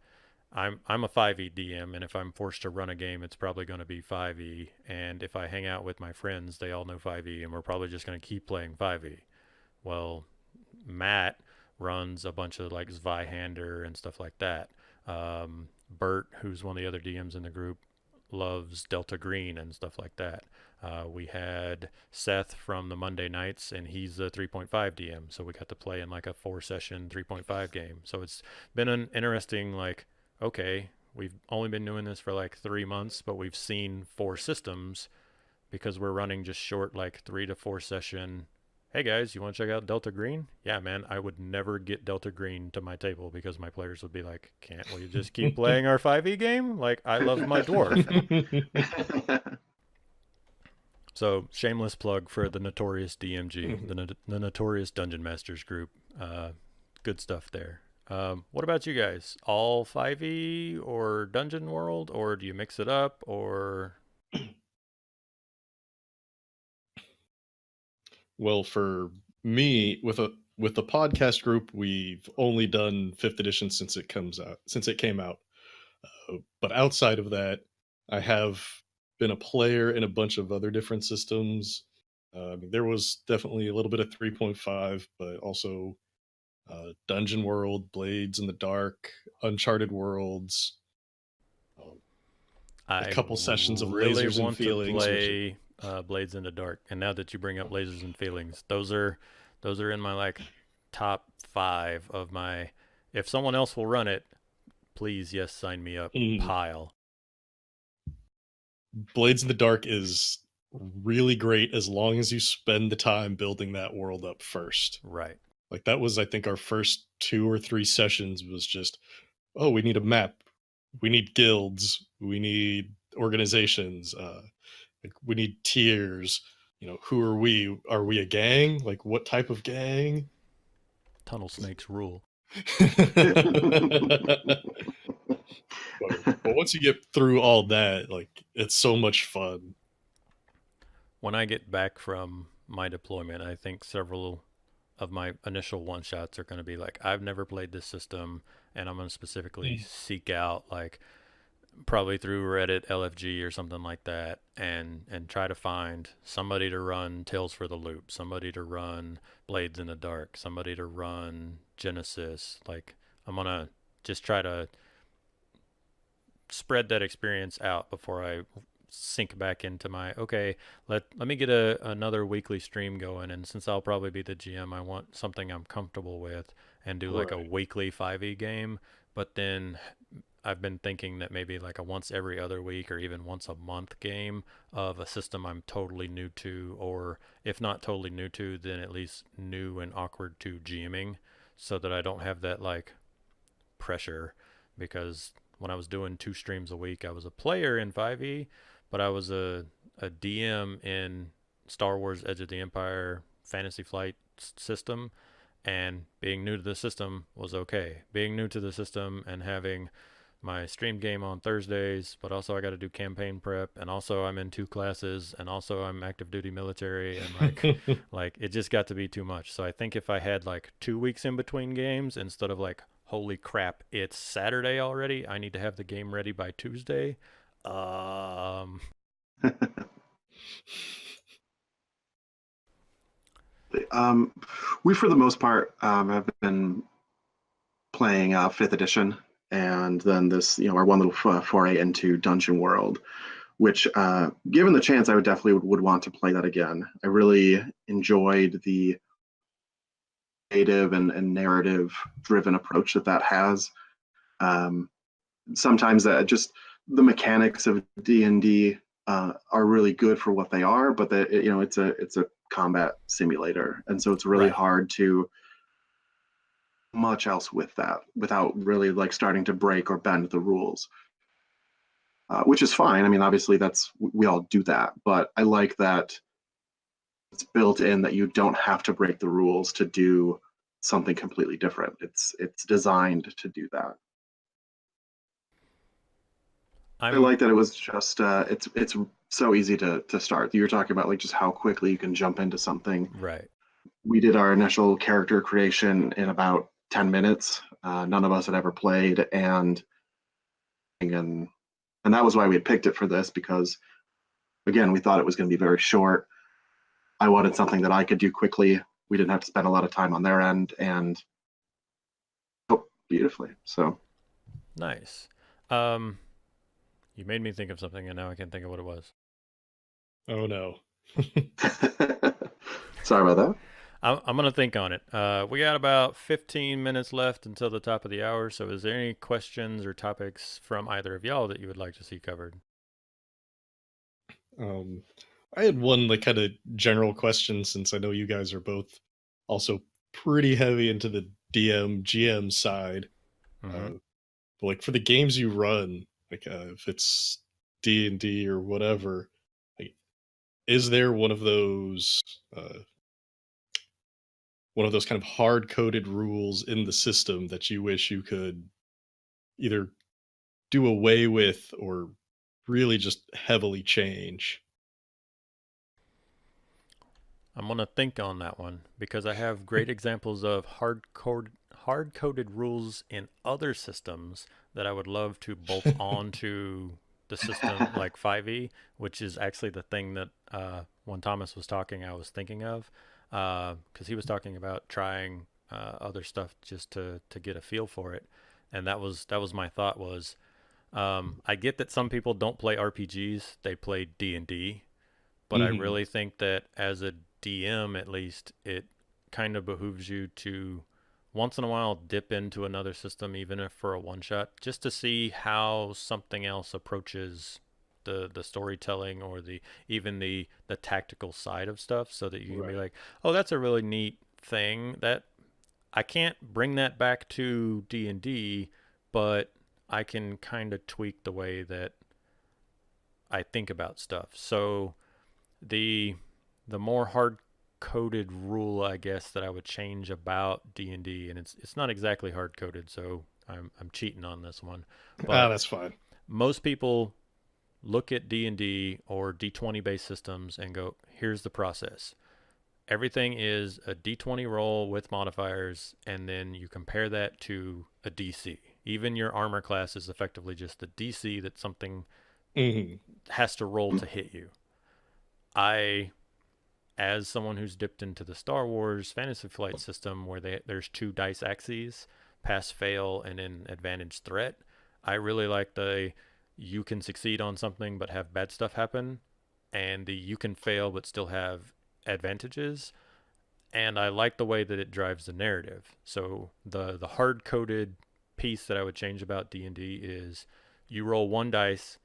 I'm a 5e DM, and if I'm forced to run a game, it's probably going to be 5e. And if I hang out with my friends, they all know 5e, and we're probably just going to keep playing 5e. Well, Matt runs a bunch of like Zweihander and stuff like that. Bert, who's one of the other DMs in the group, loves Delta Green and stuff like that. We had Seth from the Monday nights, and he's a 3.5 DM, so we got to play in like a 4 session 3.5 game. So it's been an interesting, like, okay, we've only been doing this for like 3 months, but we've seen 4 systems because we're running just short, like 3 to 4 session. hey guys, you want to check out Delta Green? Yeah, man, I would never get Delta Green to my table because my players would be like, can't we just keep playing our 5e game? Like, I love my dwarf. So, shameless plug for the Notorious DMG, the Notorious Dungeon Masters group. Good stuff there. What about you guys? All 5e or Dungeon World, or do you mix it up, or Well, for me, with the podcast group, we've only done fifth edition since it came out. But outside of that, I have been a player in a bunch of other different systems. I mean, there was definitely a little bit of 3.5, but also Dungeon World, Blades in the Dark, Uncharted Worlds, um, a I couple sessions of really Lasers and want to Feelings, which play Blades in the Dark. And now that you bring up Lasers and Feelings, those are in my like top 5 of my. If someone else will run it, please, yes, sign me up. Pile. Blades in the Dark is really great as long as you spend the time building that world up first. Right. Like that was, I think, our first 2 or 3 sessions was just, oh, we need a map, we need guilds, we need organizations, like we need tiers. You know, who are we? Are we a gang? Like, what type of gang? Tunnel snakes rule. But once you get through all that, like, it's so much fun. When I get back from my deployment, I think several of my initial one shots are going to be like, I've never played this system, and I'm going to specifically seek out like probably through Reddit, LFG, or something like that, and try to find somebody to run Tales for the Loop, somebody to run Blades in the Dark, somebody to run Genesis. Like, I'm gonna just try to spread that experience out before I sink back into my okay. Let me get another weekly stream going, and since I'll probably be the GM, I want something I'm comfortable with and do like a weekly 5e game. But then I've been thinking that maybe like a once every other week or even once a month game of a system I'm totally new to, or if not totally new to, then at least new and awkward to GMing, so that I don't have that like pressure. Because when I was doing 2 streams a week, I was a player in 5e, but I was a DM in Star Wars Edge of the Empire Fantasy Flight system, and being new to the system was okay. Being new to the system and having my stream game on Thursdays, but also I got to do campaign prep, and also I'm in 2 classes, and also I'm active duty military, and like it just got to be too much. So I think if I had like 2 weeks in between games instead of like, holy crap, it's Saturday already, I need to have the game ready by Tuesday. We, for the most part, have been playing 5th edition, and then this, our one little foray into Dungeon World, which, given the chance, I would definitely would want to play that again. I really enjoyed the creative and narrative-driven approach that has. Sometimes just the mechanics of D&D are really good for what they are, but it's a combat simulator, and so it's really hard to much else with that without really like starting to break or bend the rules, which is fine. I mean, obviously we all do that, but I like that it's built in that you don't have to break the rules to do something completely different. It's designed to do that. I like that it was just it's so easy to start. You're talking about like just how quickly you can jump into something. Right. We did our initial character creation in about 10 minutes. None of us had ever played, and that was why we had picked it for this, because again, we thought it was going to be very short. I wanted something that I could do quickly. We didn't have to spend a lot of time on their end, and beautifully. So nice. You made me think of something, and now I can't think of what it was. Oh no. Sorry about that. I'm going to think on it. We got about 15 minutes left until the top of the hour. So is there any questions or topics from either of y'all that you would like to see covered? I had one like kind of general question since I know you guys are both also pretty heavy into the DM GM side. Hmm. Uh, but like for the games you run, like if it's D&D or whatever, like is there uh, one of those kind of hard coded rules in the system that you wish you could either do away with or really just heavily change? I'm gonna think on that one because I have great examples of hard coded rules in other systems that I would love to bolt onto the system like 5e, which is actually the thing that when Thomas was talking, I was thinking of because he was talking about trying other stuff just to get a feel for it, and that was my thought was I get that some people don't play RPGs; they play D&D, but I Hmm. really think that as a DM, at least, it kind of behooves you to once in a while dip into another system, even if for a one shot, just to see how something else approaches the storytelling or the even the tactical side of stuff, so that you can be Right. like, oh, that's a really neat thing that I can't bring that back to D&D, but I can kind of tweak the way that I think about stuff. So the the more hard coded rule, I guess, that I would change about D&D, and it's not exactly hard coded, so I'm cheating on this one, Ah, but that's fine. most people look at D&D or D20 based systems and go, here's the process. Everything is a D20 roll with modifiers, and then you compare that to a DC. Even your armor class is effectively just the DC that something Hmm. has to roll to hit you. I as someone who's dipped into the Star Wars Fantasy Flight system where there's two dice axes, pass fail and then advantage threat, I really like the you can succeed on something but have bad stuff happen, and the you can fail but still have advantages. And I like the way that it drives the narrative. So the hard coded piece that I would change about D&D is you roll one dice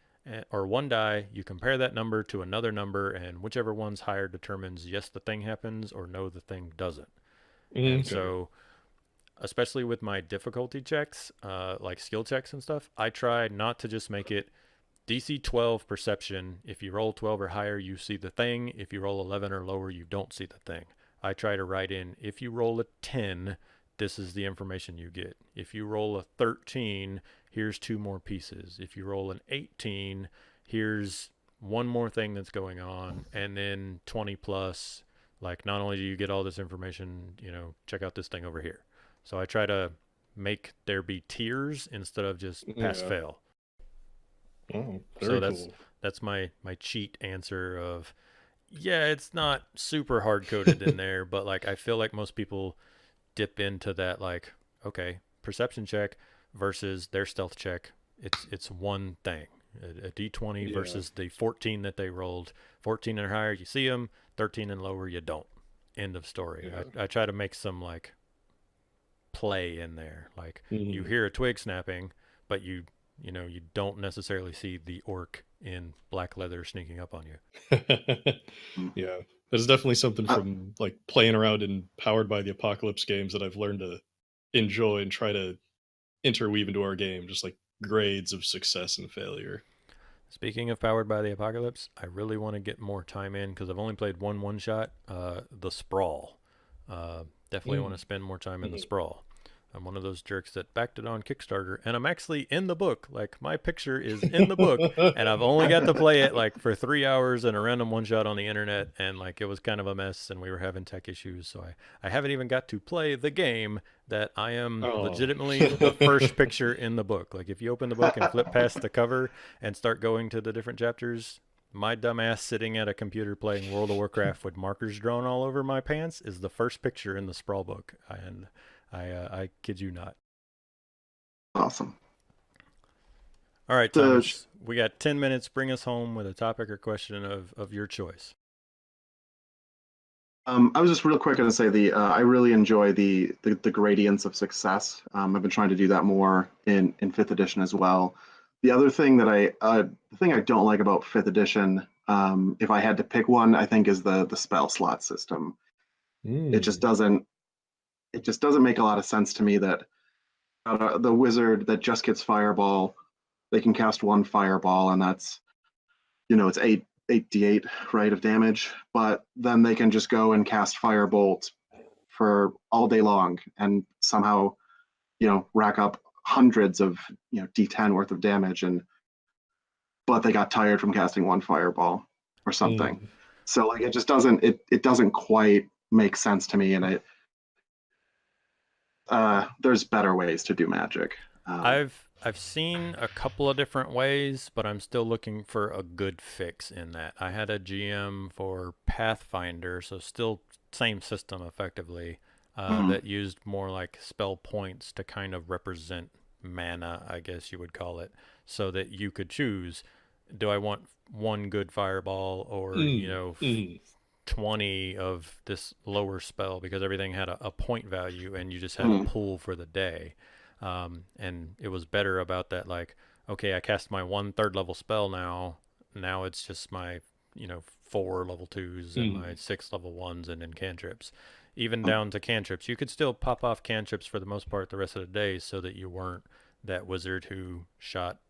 or one die, you compare that number to another number, and whichever one's higher determines yes, the thing happens, or no, the thing doesn't. And Okay. so, especially with my difficulty checks, like skill checks and stuff, I try not to just make it DC 12 perception. If you roll 12 or higher, you see the thing. If you roll 11 or lower, you don't see the thing. I try to write in if you roll a 10, this is the information you get. If you roll a 13, here's two more pieces. If you roll an 18, here's one more thing that's going on. And then 20 plus, like not only do you get all this information, check out this thing over here. So I try to make there be tiers instead of just pass Yeah. fail. Oh, So very that's cool. that's my cheat answer of yeah, it's not super hard coded in there, but like I feel like most people dip into that like okay, perception check versus their stealth check. It's one thing. A D20 Yeah. versus the 14 that they rolled. 14 and higher, you see them. 13 and lower, you don't. End of story. Yeah. I try to make some like play in there. Like you Mhm. hear a twig snapping, but you don't necessarily see the orc in black leather sneaking up on you. Yeah. There's definitely something Uh, from like playing around in Powered by the Apocalypse games that I've learned to enjoy and try to interweave into our game, just like grades of success and failure. Speaking of Powered by the Apocalypse, I really want to get more time in because I've only played one shot. The Sprawl. Definitely want to Mm. spend more time in the Mhm. Sprawl. I'm one of those jerks that backed it on Kickstarter, and I'm actually in the book. Like my picture is in the book, and I've only got to play it like for 3 hours in a random one shot on the internet, and like it was kind of a mess, and we were having tech issues, so I haven't even got to play the game that I am Oh. legitimately the first picture in the book. Like if you open the book and flip past the cover and start going to the different chapters, my dumbass sitting at a computer playing World of Warcraft with markers drawn all over my pants is the first picture in the sprawl book, and I kid you not. awesome. All right, The Thomas, we got 10 minutes. Bring us home with a topic or question of your choice. I was just real quick going to say I really enjoy the gradients of success. I've been trying to do that more in fifth edition as well. The other thing that the thing I don't like about fifth edition if I had to pick one, I think is the spell slot system. It just Mm. doesn't it just doesn't make a lot of sense to me that the wizard that just gets fireball, they can cast one fireball, and that's it's eight d8 right of damage, but then they can just go and cast firebolt for all day long and somehow rack up hundreds of d10 worth of damage, and but they got tired from casting one fireball or something. Mm. So like it doesn't quite make sense to me, and there's better ways to do magic. I've seen a couple of different ways, but I'm still looking for a good fix in that. I had a GM for Pathfinder, so still same system effectively, Mm, that used more like spell points to kind of represent mana, I guess you would call it, so that you could choose, do I want one good fireball or, Mm. Mm. 20 of this lower spell, because everything had a point value and you just had a mm, pool for the day. And it was better about that, like, okay, I cast my one third level spell now. Now it's just my, four level twos and my Mm. six level ones and then cantrips. Even mm. down to cantrips. You could still pop off cantrips for the most part the rest of the day so that you weren't that wizard who shot,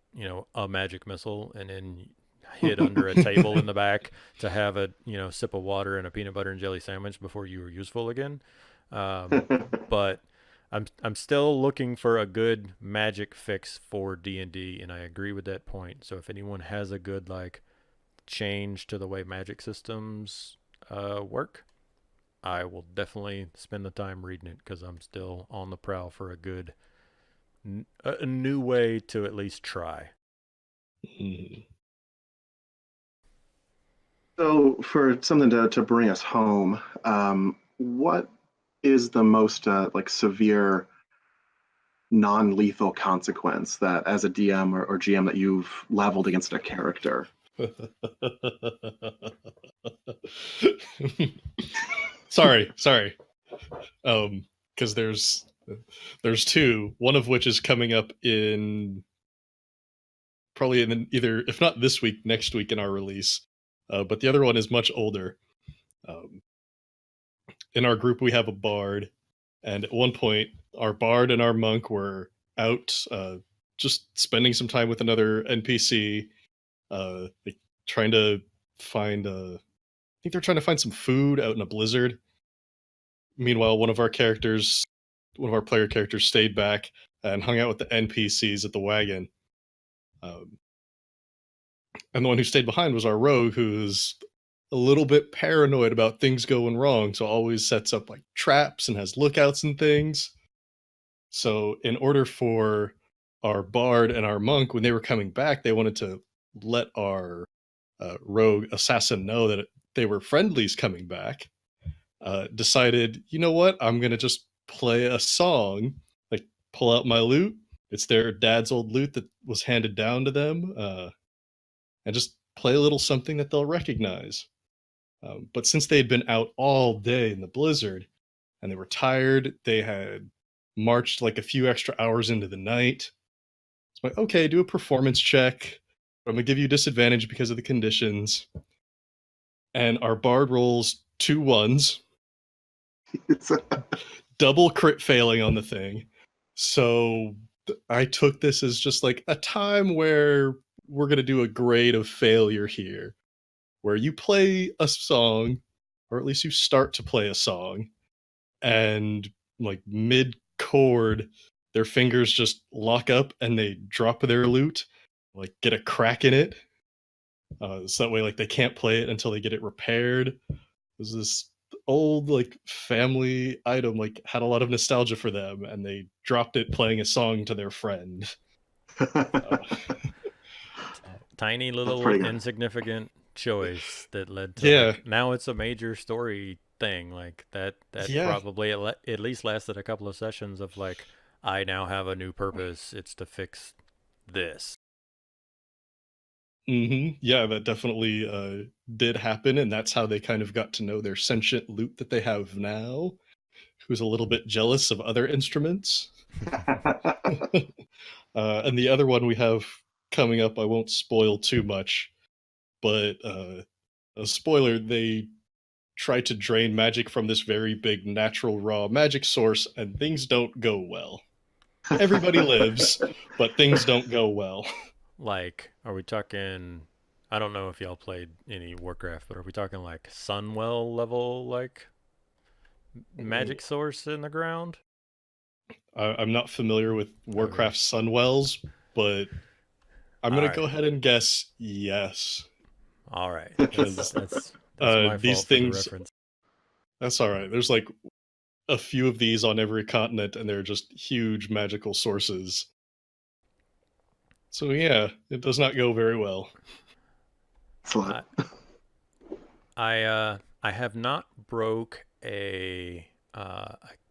a magic missile and then hid under a table in the back to have a sip of water and a peanut butter and jelly sandwich before you were useful again. But I'm still looking for a good magic fix for D&D, and I agree with that point. So if anyone has a good like change to the way magic systems work, I will definitely spend the time reading it because I'm still on the prowl for a good a new way to at least try. Mm. So for something to bring us home, what is the most like severe non-lethal consequence that as a DM or GM that you've leveled against a character? Sorry. Because there's two. One of which is coming up in probably in either, if not this week, next week in our release. But the other one is much older. Um, in our group, we have a bard, and at one point, our bard and our monk were out just spending some time with another NPC, like trying to find. I think they're trying to find some food out in a blizzard. Meanwhile, one of our player characters, stayed back and hung out with the NPCs at the wagon. Um, and the one who stayed behind was our rogue, who's a little bit paranoid about things going wrong, so always sets up like traps and has lookouts and things. So, in order for our bard and our monk, when they were coming back, they wanted to let our rogue assassin know that they were friendlies coming back. Decided, you know what? I'm gonna just play a song, like pull out my lute. It's their dad's old lute that was handed down to them, and just play a little something that they'll recognize. But since they had been out all day in the blizzard and they were tired, they had marched like a few extra hours into the night. It's like, okay, do a performance check. I'm gonna give you disadvantage because of the conditions. And our bard rolls 2 1s, It's double crit failing on the thing. So I took this as just like a time where we're gonna do a grade of failure here, where you play a song, or at least you start to play a song, and like mid chord, their fingers just lock up and they drop their lute, like get a crack in it. So that way, like they can't play it until they get it repaired. There's this old like family item, like had a lot of nostalgia for them, and they dropped it playing a song to their friend. Uh, Tiny that's little pretty good. insignificant choice that led to yeah, like now it's a major story thing like that yeah. probably at least lasted a couple of sessions of like I now have a new purpose, it's to fix this. Yeah, that definitely did happen, and that's how they kind of got to know their sentient lute that they have now, who's a little bit jealous of other instruments. And the other one we have coming up, I won't spoil too much, but a spoiler, they try to drain magic from this very big natural raw magic source, and things don't go well. Everybody lives, but things don't go well. Like, are we talking? I don't know if y'all played any Warcraft, but are we talking like Sunwell level, like magic source in the ground? I'm not familiar with Okay. Warcraft Sunwells, but I'm All gonna right. go ahead and guess yes, All right. That's because that's that's my these fault for the things. reference. That's all right. There's like a few of these on every continent, and they're just huge magical sources. So yeah, it does not go very well. Excellent. I I have not broke a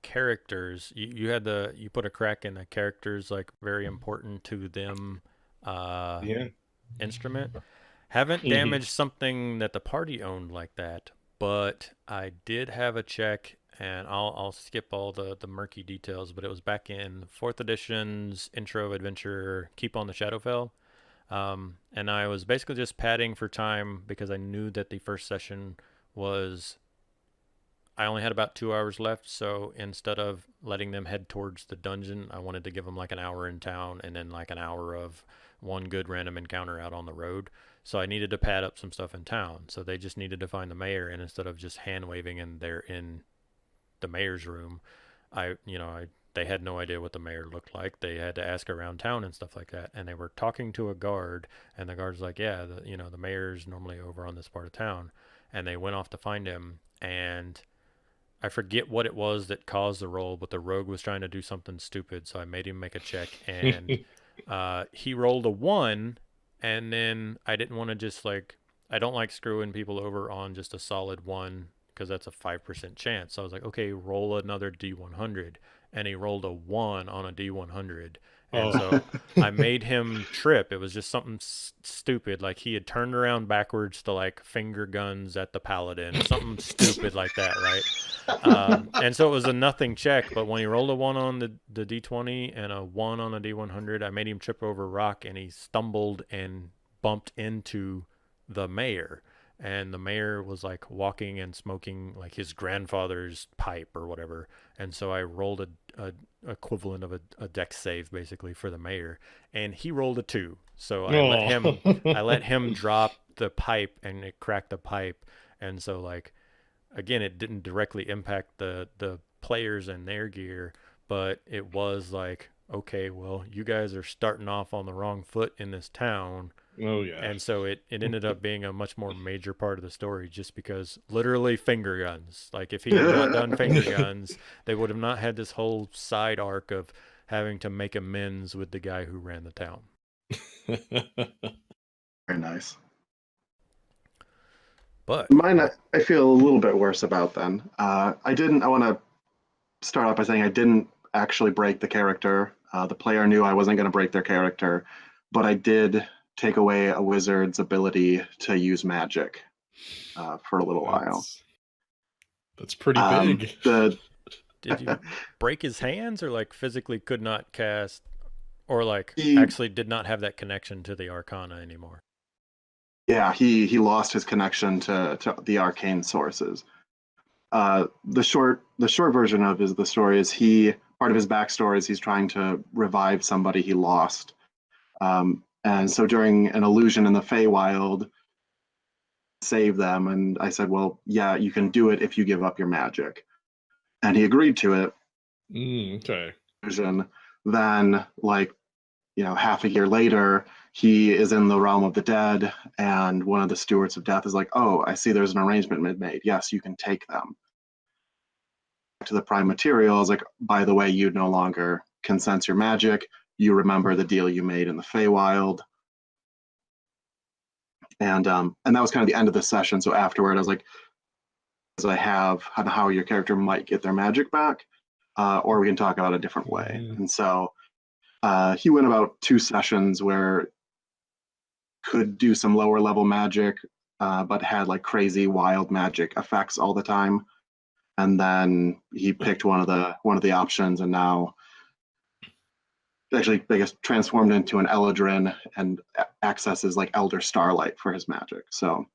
character's. You had you put a crack in a character's like very important to them uh Yeah. instrument. Haven't Hmm. damaged something that the party owned like that, but I did have a check, and I'll skip all the murky details. But it was back in fourth edition's intro adventure, Keep on the Shadowfell, and I was basically just padding for time because I knew that the first session was. I only had about 2 hours left, so instead of letting them head towards the dungeon, I wanted to give them like an hour in town and then like an hour of one good random encounter out on the road. So I needed to pad up some stuff in town. So they just needed to find the mayor, and instead of just hand waving and they're in the mayor's room, they had no idea what the mayor looked like. They had to ask around town and stuff like that, and they were talking to a guard, and the guard's like, "Yeah, the mayor's normally over on this part of town," and they went off to find him, and I forget what it was that caused the roll, but the rogue was trying to do something stupid, so I made him make a check, and he rolled a one, and then I didn't want to just like I don't like screwing people over on just a solid one because that's a 5% chance. So I was like, okay, roll another D100, and he rolled a one on a D100, and Oh. so I made him trip. It was just something stupid, like he had turned around backwards to like finger guns at the paladin, something stupid like that, right? And so it was a nothing check, but when he rolled a one on the D20 and a one on a D100, I made him trip over a rock, and he stumbled and bumped into the mayor. And the mayor was like walking and smoking like his grandfather's pipe or whatever. And so I rolled a equivalent of a dex save basically for the mayor, and he rolled a two. So I let him drop the pipe, and it cracked the pipe. And so like again, it didn't directly impact the players and their gear, but it was like, okay, well, you guys are starting off on the wrong foot in this town. Oh yeah. And so it ended up being a much more major part of the story just because literally finger guns. Like if he had not done finger guns, they would have not had this whole side arc of having to make amends with the guy who ran the town. Very nice. But Mine, I feel a little bit worse about then. I want to start off by saying I didn't actually break the character. The player knew I wasn't going to break their character, but I did take away a wizard's ability to use magic for a little while. That's pretty big. did you break his hands, or like physically could not cast, or like He, actually did not have that connection to the arcana anymore? yeah, he lost his connection to the arcane sources. The short version of the story is part of his backstory is he's trying to revive somebody he lost. And so during an illusion in the Feywild, save them. And I said, well, yeah, you can do it if you give up your magic. And he agreed to it. Okay. Then, like, half a year later, he is in the realm of the dead, and one of the stewards of death is like, oh, I see there's an arrangement made. Yes, you can take them. To the prime material, I was like, by the way, you no longer can sense your magic. You remember the deal you made in the Feywild. And that was kind of the end of the session. So afterward, I was like, as I have on how your character might get their magic back, or we can talk about a different way. And so he went about 2 sessions where could do some lower level magic, but had like crazy wild magic effects all the time. And then he picked one of the options, and now actually, I guess, transformed into an Eladrin and accesses like Elder Starlight for his magic. So,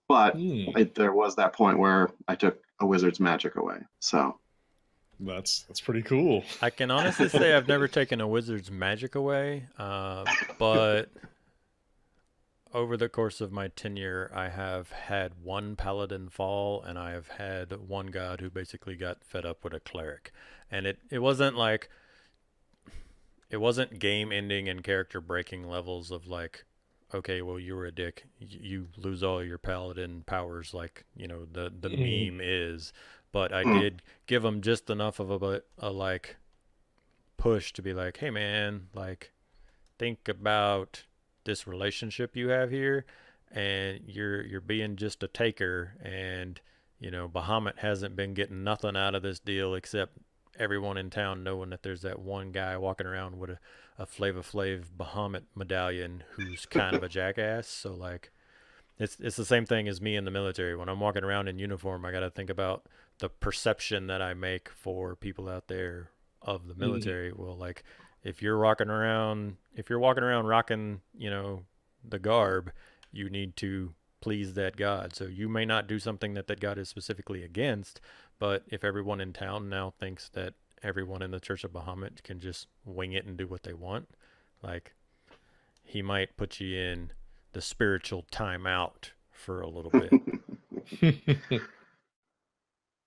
but Hmm. there was that point where I took a wizard's magic away. So, That's pretty cool. I can honestly say I've never taken a wizard's magic away, but over the course of my tenure, I have had one paladin fall, and I have had one god who basically got fed up with a cleric. And it wasn't like it wasn't game ending and character breaking levels of like, okay, well you were a dick, you lose all your paladin powers, like the Mhm. meme is. But I mm, did give him just enough of a like push to be like, hey man, like think about this relationship you have here, and you're being just a taker, and Bahamut hasn't been getting nothing out of this deal except everyone in town knowing that there's that one guy walking around with a Flava Flav Bahamut medallion who's kind of a jackass. So like it's the same thing as me in the military. When I'm walking around in uniform, I got to think about the perception that I make for people out there of the Mhm. military. Well, like if you're walking around rocking, the garb, you need to please that god. So you may not do something that that god is specifically against, but if everyone in town now thinks that everyone in the Church of Bahamut can just wing it and do what they want, like he might put you in the spiritual timeout for a little bit.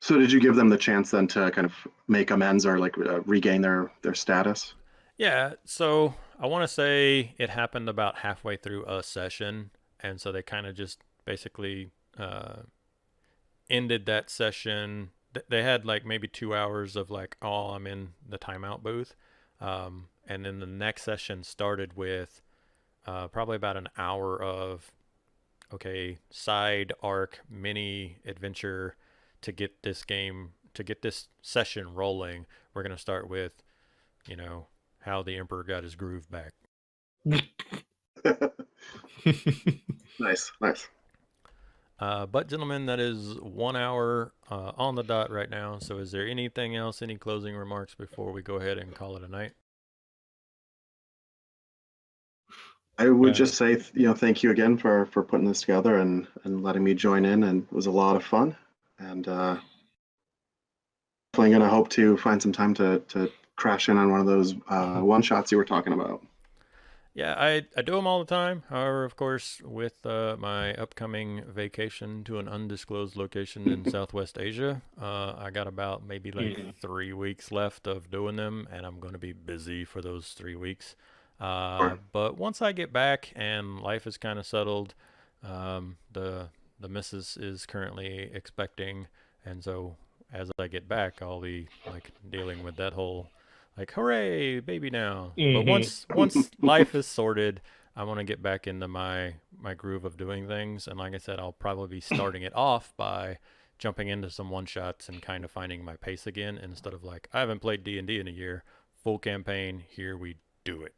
so did you give them the chance then to kind of make amends or like regain their status? Yeah, so I want to say it happened about halfway through a session, and so they kind of just basically ended that session. They had like maybe 2 hours of like, oh, I'm in the timeout booth, and then the next session started with probably about an hour of okay, side arc mini adventure to get this session rolling. We're gonna start with you know how the emperor got his groove back. Nice, nice. But gentlemen, that is 1 hour on the dot right now. So is there anything else, any closing remarks before we go ahead and call it a night? I would Uh, just say, thank you again for putting this together and letting me join in, and it was a lot of fun. And definitely going to hope to find some time to crash in on one of those one shots you were talking about. Yeah, I do them all the time. However, of course, with my upcoming vacation to an undisclosed location in Southwest Asia, I got about maybe like mhm. 3 weeks left of doing them, and I'm going to be busy for those 3 weeks. Sure. But once I get back and life is kind of settled, the missus is currently expecting, and so as I get back, I'll be like dealing with that whole like hooray baby now. But Mhm. once life is sorted, I want to get back into my groove of doing things, and like I said, I'll probably be starting it off by jumping into some one shots and kind of finding my pace again instead of like I haven't played D&D in a year, full campaign, here we do it.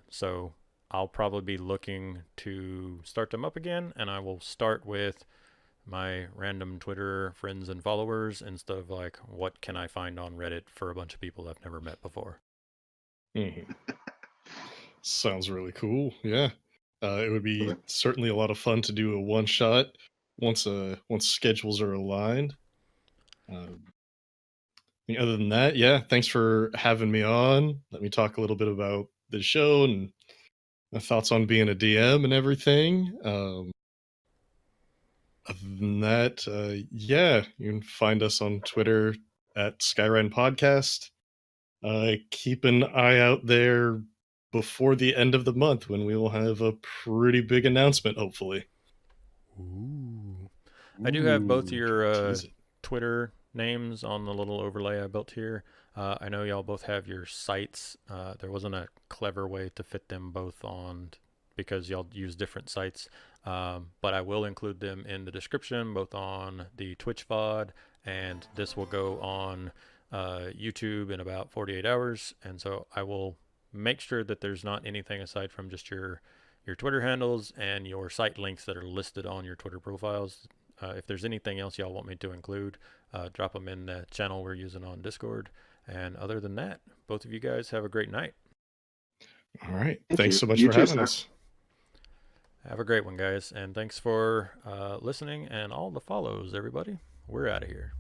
So I'll probably be looking to start them up again, and I will start with my random Twitter friends and followers instead of like what can I find on Reddit for a bunch of people I've never met before. Mhm. Sounds really cool. Yeah. It would be certainly a lot of fun to do a one shot once schedules are aligned. Um, Other than that, yeah, thanks for having me on. Let me talk a little bit about the show and my thoughts on being a DM and everything. Other than that, yeah, you can find us on Twitter at Skyrend Podcast. Keep an eye out there before the end of the month when we will have a pretty big announcement, hopefully. Ooh. I do have both Ooh, your tease it. Twitter names on the little overlay I built here. I know y'all both have your sites. There wasn't a clever way to fit them both on because y'all use different sites. But I will include them in the description, both on the Twitch VOD, and this will go on YouTube in about 48 hours. And so I will make sure that there's not anything aside from just your Twitter handles and your site links that are listed on your Twitter profiles. If there's anything else y'all want me to include, drop them in the channel we're using on Discord. And other than that, both of you guys have a great night. All right. Thank Thanks you. so much You for too, having sir. us. Have a great one, guys. And thanks for listening and all the follows, everybody. We're out of here.